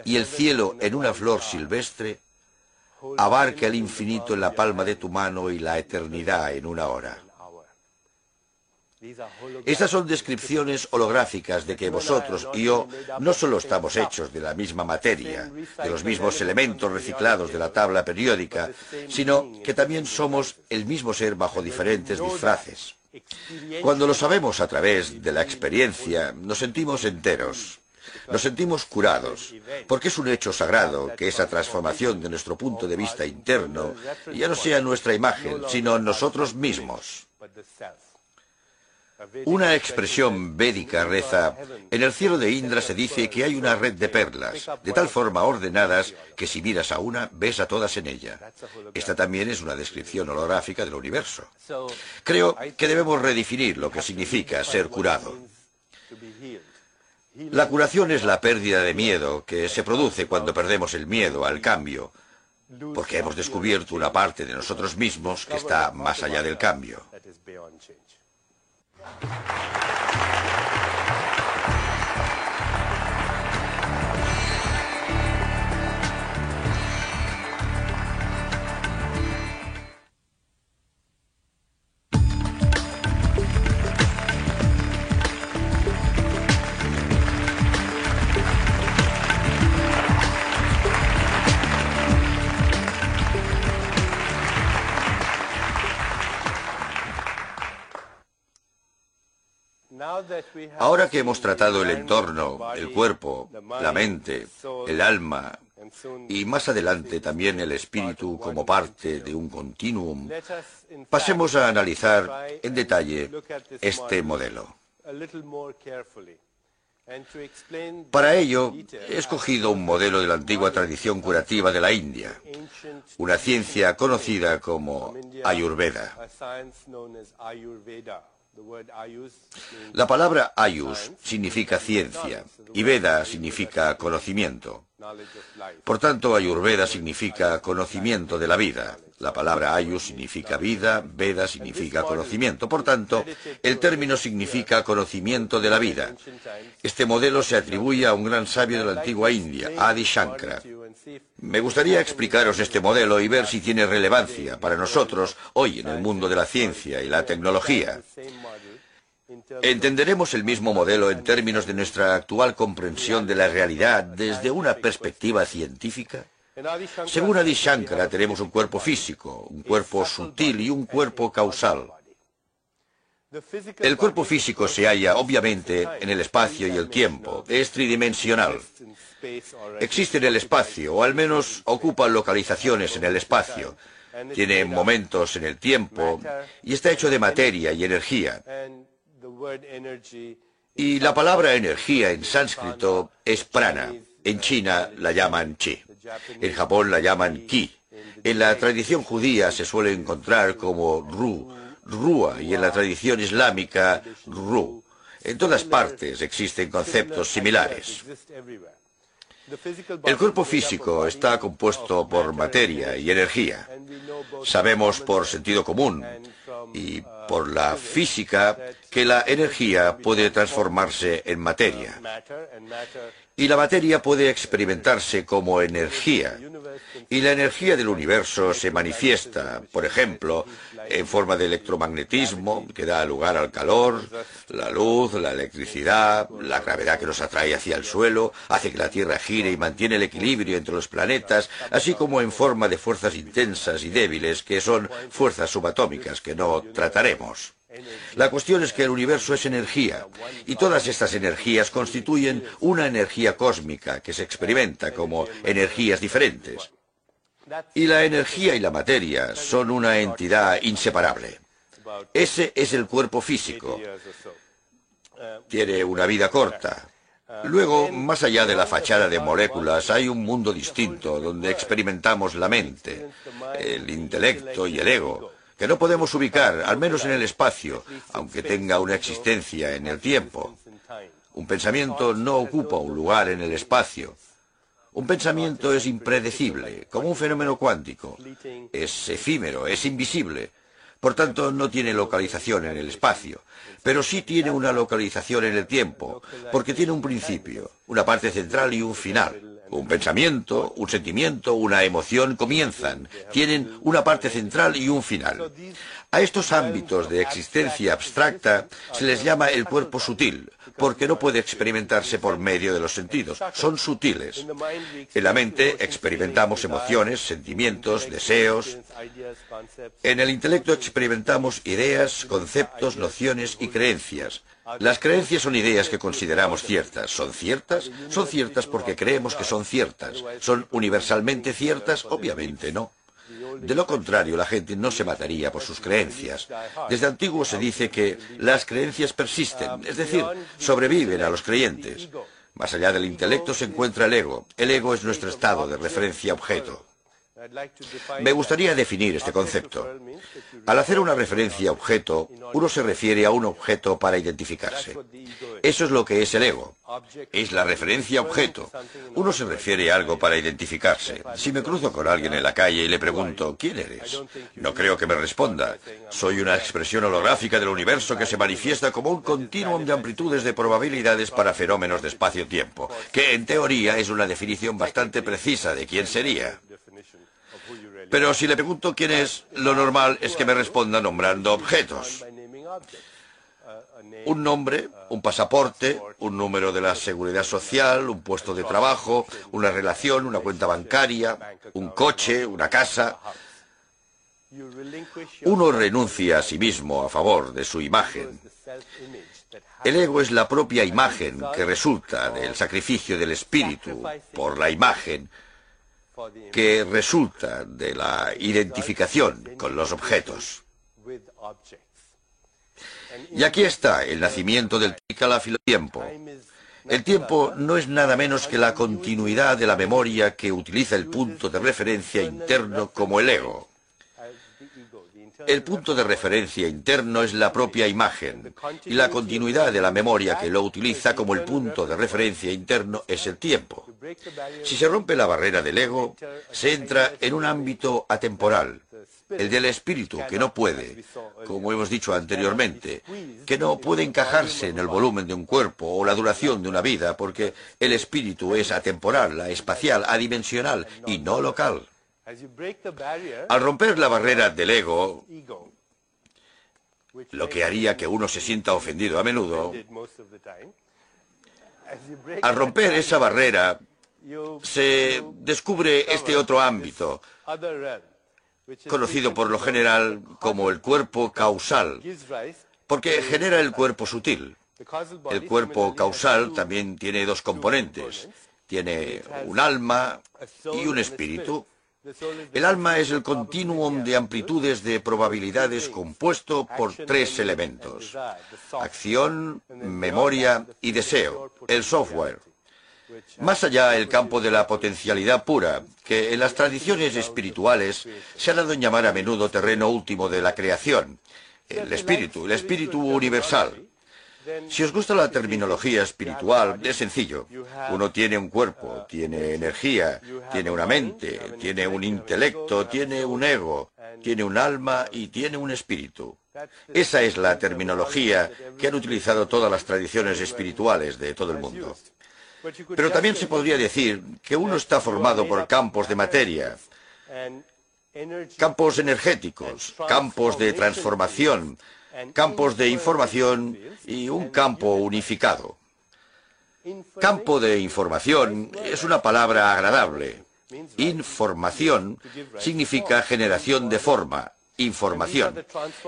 y el cielo en una flor silvestre, abarca el infinito en la palma de tu mano y la eternidad en una hora. Estas son descripciones holográficas de que vosotros y yo no solo estamos hechos de la misma materia, de los mismos elementos reciclados de la tabla periódica, sino que también somos el mismo ser bajo diferentes disfraces. Cuando lo sabemos a través de la experiencia, nos sentimos enteros. Nos sentimos curados, porque es un hecho sagrado que esa transformación de nuestro punto de vista interno ya no sea nuestra imagen, sino nosotros mismos. Una expresión védica reza: en el cielo de Indra se dice que hay una red de perlas, de tal forma ordenadas que si miras a una, ves a todas en ella. Esta también es una descripción holográfica del universo. Creo que debemos redefinir lo que significa ser curado. La curación es la pérdida de miedo que se produce cuando perdemos el miedo al cambio, porque hemos descubierto una parte de nosotros mismos que está más allá del cambio. Ahora que hemos tratado el entorno, el cuerpo, la mente, el alma y más adelante también el espíritu como parte de un continuum, pasemos a analizar en detalle este modelo. Para ello, he escogido un modelo de la antigua tradición curativa de la India, una ciencia conocida como Ayurveda. La palabra Ayush significa ciencia y Veda significa conocimiento. Por tanto, Ayurveda significa conocimiento de la vida. La palabra Ayush significa vida, Veda significa conocimiento. Por tanto, el término significa conocimiento de la vida. Este modelo se atribuye a un gran sabio de la antigua India, Adi Shankara. Me gustaría explicaros este modelo y ver si tiene relevancia para nosotros hoy en el mundo de la ciencia y la tecnología. Entenderemos el mismo modelo en términos de nuestra actual comprensión de la realidad desde una perspectiva científica. Según Adi Shankara, tenemos un cuerpo físico, un cuerpo sutil y un cuerpo causal. El cuerpo físico se halla, obviamente, en el espacio y el tiempo. Es tridimensional. Existe en el espacio, o al menos ocupa localizaciones en el espacio. Tiene momentos en el tiempo y está hecho de materia y energía. Y la palabra energía en sánscrito es prana. En China la llaman chi. En Japón la llaman ki. En la tradición judía se suele encontrar como Rúa, y en la tradición islámica, Ru. En todas partes existen conceptos similares. El cuerpo físico está compuesto por materia y energía. Sabemos por sentido común y por la física que la energía puede transformarse en materia. Y la materia puede experimentarse como energía. Y la energía del universo se manifiesta, por ejemplo, en forma de electromagnetismo, que da lugar al calor, la luz, la electricidad, la gravedad que nos atrae hacia el suelo, hace que la Tierra gire y mantiene el equilibrio entre los planetas, así como en forma de fuerzas intensas y débiles, que son fuerzas subatómicas, que no trataremos. La cuestión es que el universo es energía, y todas estas energías constituyen una energía cósmica que se experimenta como energías diferentes. Y la energía y la materia son una entidad inseparable. Ese es el cuerpo físico. Tiene una vida corta. Luego, más allá de la fachada de moléculas, hay un mundo distinto donde experimentamos la mente, el intelecto y el ego, que no podemos ubicar, al menos en el espacio, aunque tenga una existencia en el tiempo. Un pensamiento no ocupa un lugar en el espacio. Un pensamiento es impredecible, como un fenómeno cuántico. Es efímero, es invisible. Por tanto, no tiene localización en el espacio, pero sí tiene una localización en el tiempo, porque tiene un principio, una parte central y un final. Un pensamiento, un sentimiento, una emoción comienzan, tienen una parte central y un final. A estos ámbitos de existencia abstracta se les llama el cuerpo sutil, porque no puede experimentarse por medio de los sentidos, son sutiles. En la mente experimentamos emociones, sentimientos, deseos. En el intelecto experimentamos ideas, conceptos, nociones y creencias. Las creencias son ideas que consideramos ciertas. ¿Son ciertas? Son ciertas porque creemos que son ciertas. ¿Son universalmente ciertas? Obviamente no. De lo contrario, la gente no se mataría por sus creencias. Desde antiguo se dice que las creencias persisten, es decir, sobreviven a los creyentes. Más allá del intelecto se encuentra el ego. El ego es nuestro estado de referencia objeto. Me gustaría definir este concepto. Al hacer una referencia a objeto, uno se refiere a un objeto para identificarse. Eso es lo que es el ego. Es la referencia a objeto. Uno se refiere a algo para identificarse. Si me cruzo con alguien en la calle y le pregunto, ¿quién eres? No creo que me responda. Soy una expresión holográfica del universo que se manifiesta como un continuum de amplitudes de probabilidades para fenómenos de espacio-tiempo, que en teoría es una definición bastante precisa de quién sería. Pero si le pregunto quién es, lo normal es que me responda nombrando objetos. Un nombre, un pasaporte, un número de la seguridad social, un puesto de trabajo, una relación, una cuenta bancaria, un coche, una casa. Uno renuncia a sí mismo a favor de su imagen. El ego es la propia imagen que resulta del sacrificio del espíritu por la imagen, que resulta de la identificación con los objetos. Y aquí está el nacimiento del tiempo. El tiempo no es nada menos que la continuidad de la memoria que utiliza el punto de referencia interno como el ego. El punto de referencia interno es la propia imagen, y la continuidad de la memoria que lo utiliza como el punto de referencia interno es el tiempo. Si se rompe la barrera del ego, se entra en un ámbito atemporal, el del espíritu, que no puede, como hemos dicho anteriormente, que no puede encajarse en el volumen de un cuerpo o la duración de una vida, porque el espíritu es atemporal, espacial, adimensional y no local. Al romper la barrera del ego, lo que haría que uno se sienta ofendido a menudo, al romper esa barrera, se descubre este otro ámbito, conocido por lo general como el cuerpo causal, porque genera el cuerpo sutil. El cuerpo causal también tiene dos componentes. Tiene un alma y un espíritu. El alma es el continuum de amplitudes de probabilidades compuesto por tres elementos: acción, memoria y deseo, el software. Más allá, el campo de la potencialidad pura, que en las tradiciones espirituales se ha dado en llamar a menudo terreno último de la creación, el espíritu universal. Si os gusta la terminología espiritual, es sencillo. Uno tiene un cuerpo, tiene energía, tiene una mente, tiene un intelecto, tiene un ego, tiene un alma y tiene un espíritu. Esa es la terminología que han utilizado todas las tradiciones espirituales de todo el mundo. Pero también se podría decir que uno está formado por campos de materia, campos energéticos, campos de transformación, campos de información y un campo unificado. Campo de información es una palabra agradable. Información significa generación de forma, información.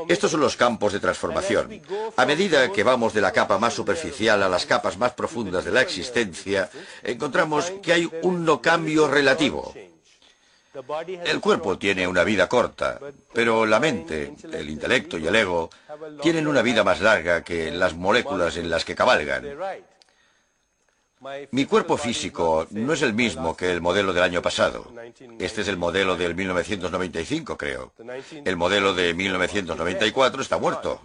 Estos son los campos de transformación. A medida que vamos de la capa más superficial a las capas más profundas de la existencia, encontramos que hay un no cambio relativo. El cuerpo tiene una vida corta, pero la mente, el intelecto y el ego tienen una vida más larga que las moléculas en las que cabalgan. Mi cuerpo físico no es el mismo que el modelo del año pasado. Este es el modelo del 1995, creo. El modelo de 1994 está muerto.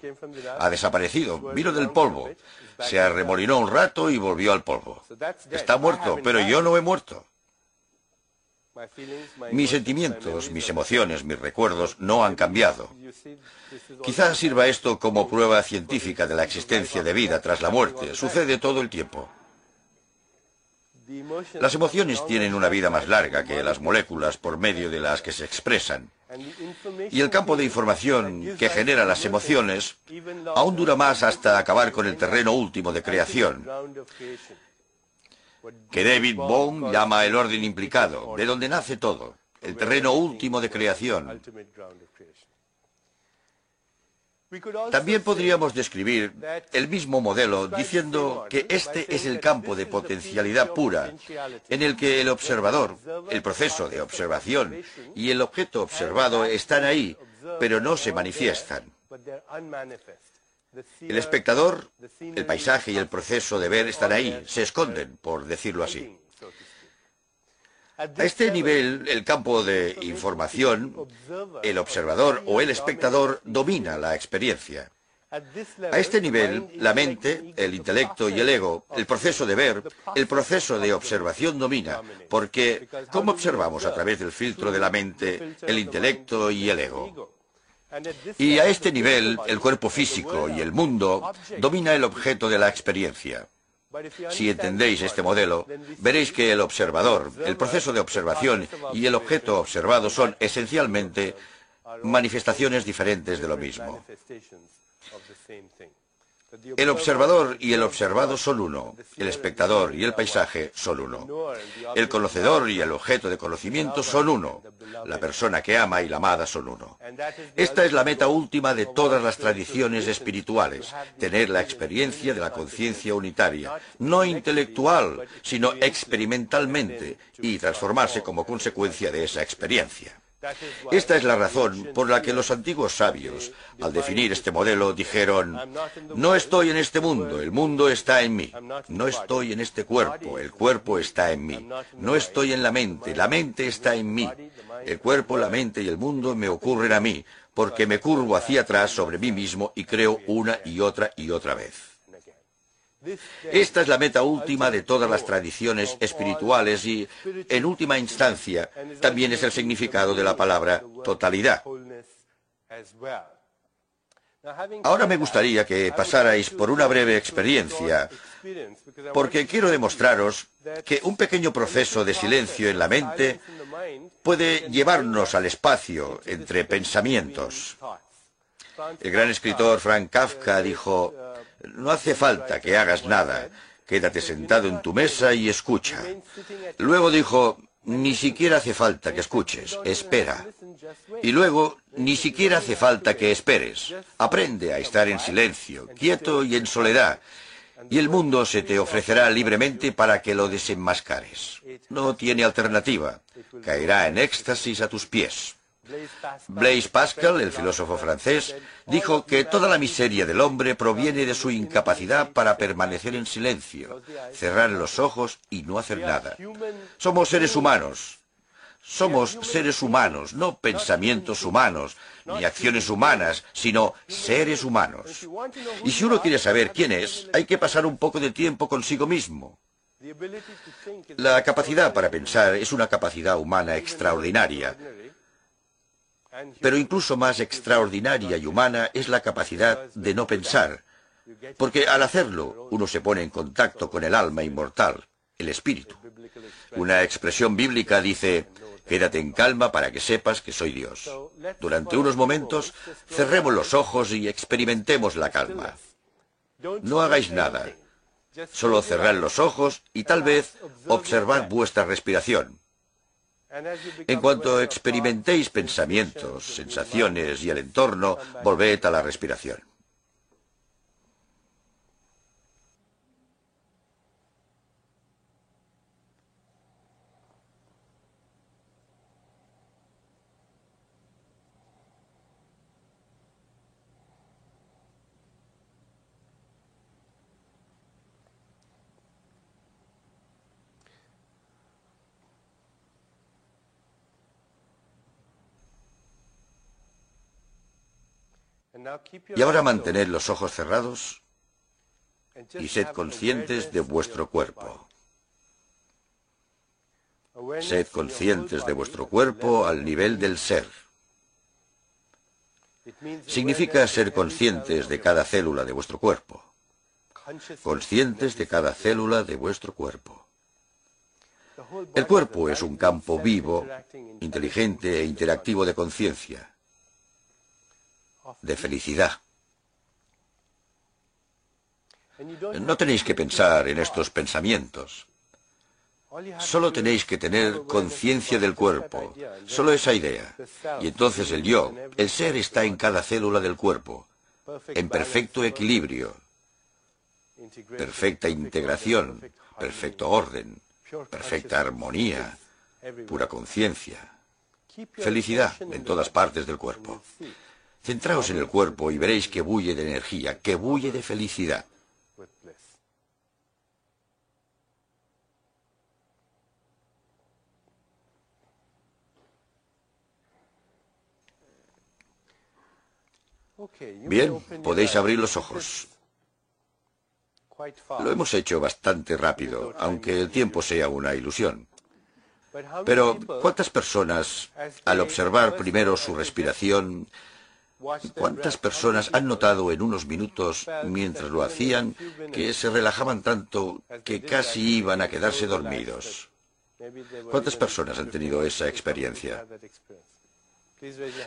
Ha desaparecido. Vino del polvo. Se arremolinó un rato y volvió al polvo. Está muerto, pero yo no he muerto. Mis sentimientos, mis emociones, mis recuerdos no han cambiado. Quizás sirva esto como prueba científica de la existencia de vida tras la muerte. Sucede todo el tiempo. Las emociones tienen una vida más larga que las moléculas por medio de las que se expresan. Y el campo de información que genera las emociones aún dura más hasta acabar con el terreno último de creación, que David Bohm llama el orden implicado, de donde nace todo, el terreno último de creación. También podríamos describir el mismo modelo diciendo que este es el campo de potencialidad pura, en el que el observador, el proceso de observación y el objeto observado están ahí, pero no se manifiestan. El espectador, el paisaje y el proceso de ver están ahí, se esconden, por decirlo así. A este nivel, el campo de información, el observador o el espectador domina la experiencia. A este nivel, la mente, el intelecto y el ego, el proceso de ver, el proceso de observación domina, porque ¿cómo observamos a través del filtro de la mente, el intelecto y el ego? Y a este nivel, el cuerpo físico y el mundo domina el objeto de la experiencia. Si entendéis este modelo, veréis que el observador, el proceso de observación y el objeto observado son esencialmente manifestaciones diferentes de lo mismo. El observador y el observado son uno, el espectador y el paisaje son uno. El conocedor y el objeto de conocimiento son uno, la persona que ama y la amada son uno. Esta es la meta última de todas las tradiciones espirituales, tener la experiencia de la conciencia unitaria, no intelectual, sino experimentalmente, y transformarse como consecuencia de esa experiencia. Esta es la razón por la que los antiguos sabios, al definir este modelo, dijeron: no estoy en este mundo, el mundo está en mí. No estoy en este cuerpo, el cuerpo está en mí. No estoy en la mente está en mí. El cuerpo, la mente y el mundo me ocurren a mí, porque me curvo hacia atrás sobre mí mismo y creo una y otra vez. Esta es la meta última de todas las tradiciones espirituales y, en última instancia, también es el significado de la palabra totalidad. Ahora me gustaría que pasarais por una breve experiencia, porque quiero demostraros que un pequeño proceso de silencio en la mente puede llevarnos al espacio entre pensamientos. El gran escritor Frank Kafka dijo: no hace falta que hagas nada, quédate sentado en tu mesa y escucha. Luego dijo: ni siquiera hace falta que escuches, espera. Y luego, ni siquiera hace falta que esperes. Aprende a estar en silencio, quieto y en soledad, y el mundo se te ofrecerá libremente para que lo desenmascares. No tiene alternativa. Caerá en éxtasis a tus pies. Blaise Pascal, el filósofo francés, dijo que toda la miseria del hombre proviene de su incapacidad para permanecer en silencio, cerrar los ojos y no hacer nada. Somos seres humanos. Somos seres humanos, no pensamientos humanos, ni acciones humanas, sino seres humanos. Y si uno quiere saber quién es, hay que pasar un poco de tiempo consigo mismo. La capacidad para pensar es una capacidad humana extraordinaria. Pero incluso más extraordinaria y humana es la capacidad de no pensar, porque al hacerlo uno se pone en contacto con el alma inmortal, el espíritu. Una expresión bíblica dice: quédate en calma para que sepas que soy Dios. Durante unos momentos cerremos los ojos y experimentemos la calma. No hagáis nada, solo cerrad los ojos y tal vez observad vuestra respiración. En cuanto experimentéis pensamientos, sensaciones y el entorno, volved a la respiración. Y ahora mantened los ojos cerrados y sed conscientes de vuestro cuerpo. Sed conscientes de vuestro cuerpo al nivel del ser. Significa ser conscientes de cada célula de vuestro cuerpo. Conscientes de cada célula de vuestro cuerpo. El cuerpo es un campo vivo, inteligente e interactivo de conciencia, de felicidad. No tenéis que pensar en estos pensamientos. Solo tenéis que tener conciencia del cuerpo, solo esa idea. Y entonces el yo, el ser, está en cada célula del cuerpo, en perfecto equilibrio, perfecta integración, perfecto orden, perfecta armonía, pura conciencia, felicidad en todas partes del cuerpo. Centraos en el cuerpo y veréis que bulle de energía, que bulle de felicidad. Bien, podéis abrir los ojos. Lo hemos hecho bastante rápido, aunque el tiempo sea una ilusión. Pero, ¿cuántas personas, al observar primero su respiración, cuántas personas han notado en unos minutos, mientras lo hacían, que se relajaban tanto que casi iban a quedarse dormidos? ¿Cuántas personas han tenido esa experiencia?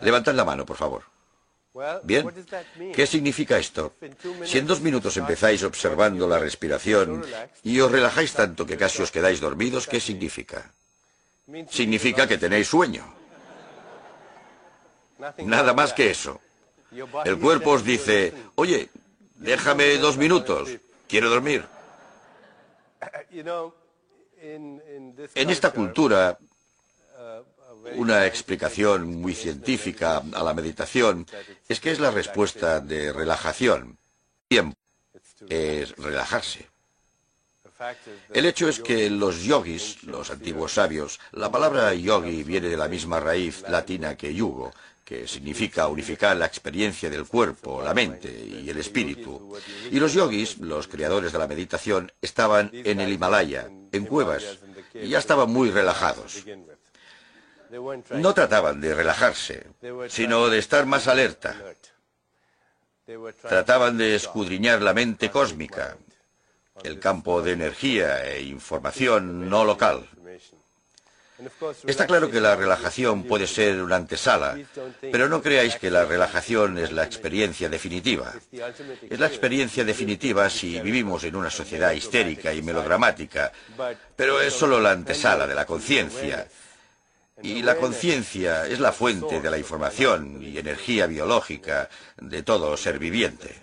Levantad la mano, por favor. Bien, ¿qué significa esto? Si en 2 minutos empezáis observando la respiración y os relajáis tanto que casi os quedáis dormidos, ¿qué significa? Significa que tenéis sueño. Nada más que eso. El cuerpo os dice: oye, déjame 2 minutos, quiero dormir. En esta cultura, Una explicación muy científica a la meditación es que es la respuesta de relajación. Tiempo es relajarse. El hecho es que los yogis, los antiguos sabios, la palabra yogi viene de la misma raíz latina que yugo, que significa unificar la experiencia del cuerpo, la mente y el espíritu. Y los yogis, los creadores de la meditación, estaban en el Himalaya, en cuevas, y ya estaban muy relajados. No trataban de relajarse, sino de estar más alerta. Trataban de escudriñar la mente cósmica, el campo de energía e información no local. Está claro que la relajación puede ser una antesala, pero no creáis que la relajación es la experiencia definitiva. Es la experiencia definitiva si vivimos en una sociedad histérica y melodramática, pero es solo la antesala de la conciencia. Y la conciencia es la fuente de la información y energía biológica de todo ser viviente.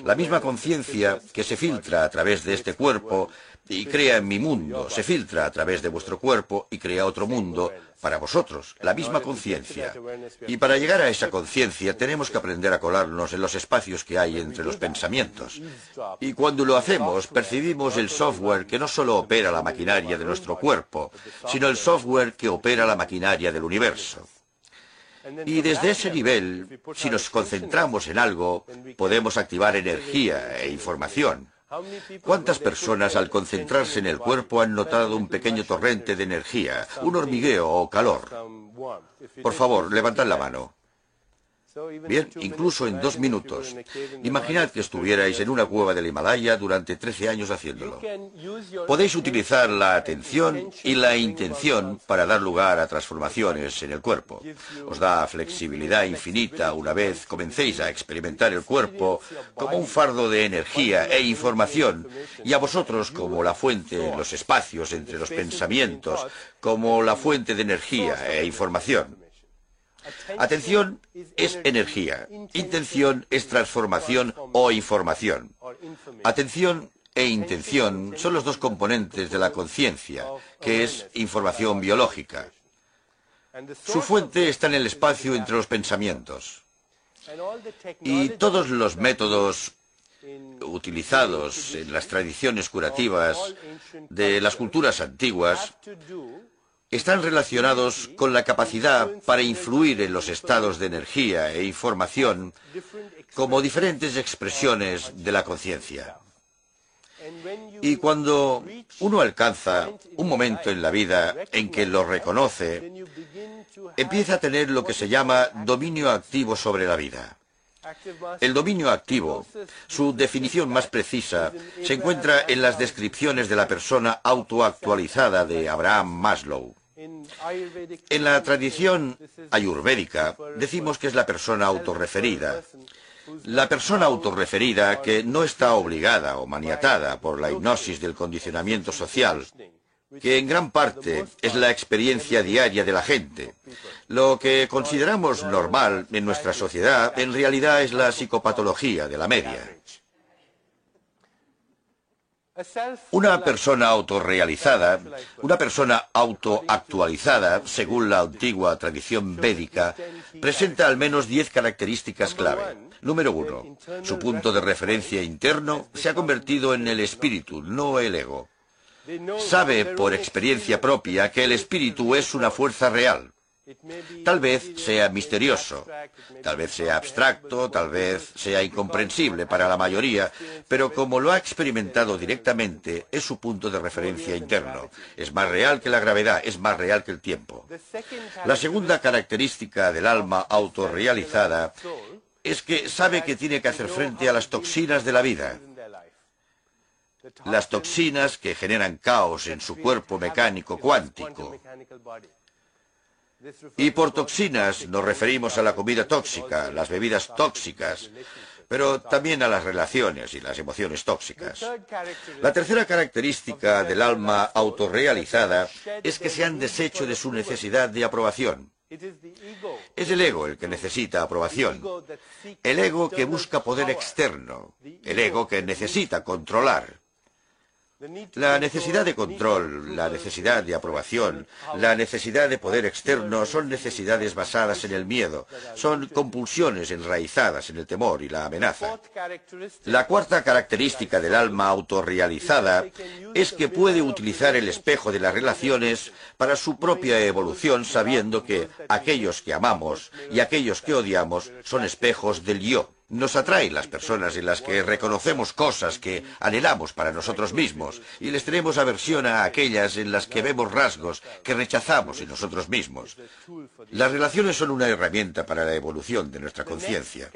La misma conciencia que se filtra a través de este cuerpo y crea en mi mundo, se filtra a través de vuestro cuerpo y crea otro mundo para vosotros, la misma conciencia. Y para llegar a esa conciencia tenemos que aprender a colarnos en los espacios que hay entre los pensamientos. Y cuando lo hacemos, percibimos el software que no solo opera la maquinaria de nuestro cuerpo, sino el software que opera la maquinaria del universo. Y desde ese nivel, si nos concentramos en algo, podemos activar energía e información. ¿Cuántas personas al concentrarse en el cuerpo han notado un pequeño torrente de energía, un hormigueo o calor? Por favor, levantad la mano. Bien, incluso en 2 minutos. Imaginad que estuvierais en una cueva del Himalaya durante 13 años haciéndolo. Podéis utilizar la atención y la intención para dar lugar a transformaciones en el cuerpo. Os da flexibilidad infinita una vez comencéis a experimentar el cuerpo como un fardo de energía e información, y a vosotros como la fuente en los espacios entre los pensamientos, como la fuente de energía e información. Atención es energía, intención es transformación o información. Atención e intención son los dos componentes de la conciencia, que es información biológica. Su fuente está en el espacio entre los pensamientos. Y todos los métodos utilizados en las tradiciones curativas de las culturas antiguas están relacionados con la capacidad para influir en los estados de energía e información como diferentes expresiones de la conciencia. Y cuando uno alcanza un momento en la vida en que lo reconoce, empieza a tener lo que se llama dominio activo sobre la vida. El dominio activo, su definición más precisa, se encuentra en las descripciones de la persona autoactualizada de Abraham Maslow. En la tradición ayurvédica decimos que es la persona autorreferida. La persona autorreferida que no está obligada o maniatada por la hipnosis del condicionamiento social, que en gran parte es la experiencia diaria de la gente. Lo que consideramos normal en nuestra sociedad en realidad es la psicopatología de la media. Una persona autorrealizada, una persona autoactualizada, según la antigua tradición védica, presenta al menos 10 características clave. Número 1. Su punto de referencia interno se ha convertido en el espíritu, no el ego. Sabe por experiencia propia que el espíritu es una fuerza real. Tal vez sea misterioso, tal vez sea abstracto, tal vez sea incomprensible para la mayoría, pero como lo ha experimentado directamente, es su punto de referencia interno. Es más real que la gravedad, es más real que el tiempo. La segunda característica del alma autorrealizada es que sabe que tiene que hacer frente a las toxinas de la vida. Las toxinas que generan caos en su cuerpo mecánico cuántico. Y por toxinas nos referimos a la comida tóxica, las bebidas tóxicas, pero también a las relaciones y las emociones tóxicas. La tercera característica del alma autorrealizada es que se han deshecho de su necesidad de aprobación. Es el ego el que necesita aprobación, el ego que busca poder externo, el ego que necesita controlar. La necesidad de control, la necesidad de aprobación, la necesidad de poder externo son necesidades basadas en el miedo, son compulsiones enraizadas en el temor y la amenaza. La cuarta característica del alma autorrealizada es que puede utilizar el espejo de las relaciones para su propia evolución, sabiendo que aquellos que amamos y aquellos que odiamos son espejos del yo. Nos atraen las personas en las que reconocemos cosas que anhelamos para nosotros mismos y les tenemos aversión a aquellas en las que vemos rasgos que rechazamos en nosotros mismos. Las relaciones son una herramienta para la evolución de nuestra conciencia.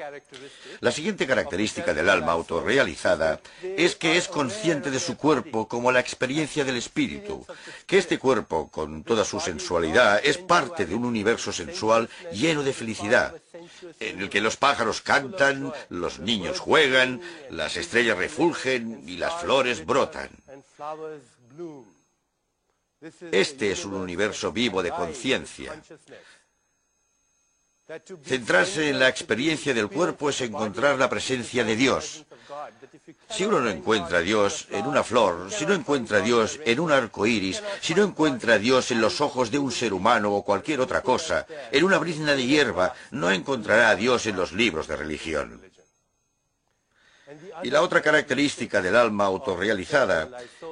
La siguiente característica del alma autorrealizada es que es consciente de su cuerpo como la experiencia del espíritu, que este cuerpo, con toda su sensualidad, es parte de un universo sensual lleno de felicidad, en el que los pájaros cantan, los niños juegan, las estrellas refulgen y las flores brotan. Este es un universo vivo de conciencia. Centrarse en la experiencia del cuerpo es encontrar la presencia de Dios. Si uno no encuentra a Dios en una flor, si no encuentra a Dios en un arco iris, si no encuentra a Dios en los ojos de un ser humano o cualquier otra cosa, en una brizna de hierba, no encontrará a Dios en los libros de religión. Y la otra característica del alma autorrealizada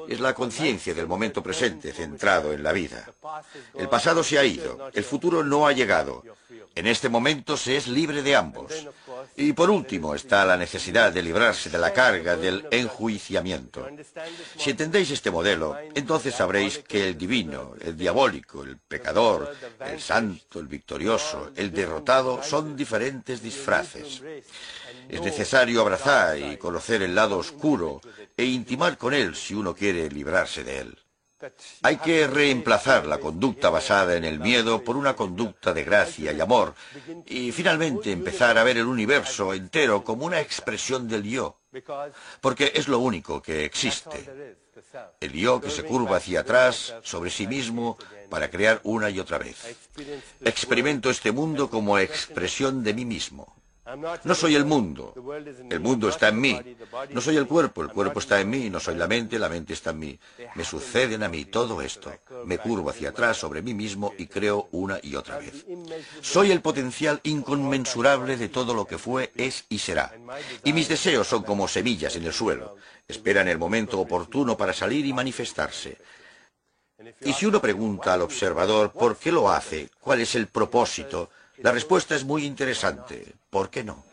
es la conciencia del momento presente centrado en la vida. El pasado se ha ido, el futuro no ha llegado. En este momento se es libre de ambos. Y por último está la necesidad de librarse de la carga del enjuiciamiento. Si entendéis este modelo, entonces sabréis que el divino, el diabólico, el pecador, el santo, el victorioso, el derrotado son diferentes disfraces. Es necesario abrazar y conocer el lado oscuro e intimar con él si uno quiere librarse de él. Hay que reemplazar la conducta basada en el miedo por una conducta de gracia y amor, y finalmente empezar a ver el universo entero como una expresión del yo, porque es lo único que existe. El yo que se curva hacia atrás sobre sí mismo para crear una y otra vez. Experimento este mundo como expresión de mí mismo. No soy el mundo está en mí. No soy el cuerpo está en mí. No soy la mente está en mí. Me suceden a mí todo esto. Me curvo hacia atrás sobre mí mismo y creo una y otra vez. Soy el potencial inconmensurable de todo lo que fue, es y será. Y mis deseos son como semillas en el suelo. Esperan el momento oportuno para salir y manifestarse. Y si uno pregunta al observador por qué lo hace, cuál es el propósito, la respuesta es muy interesante. ¿Por qué no?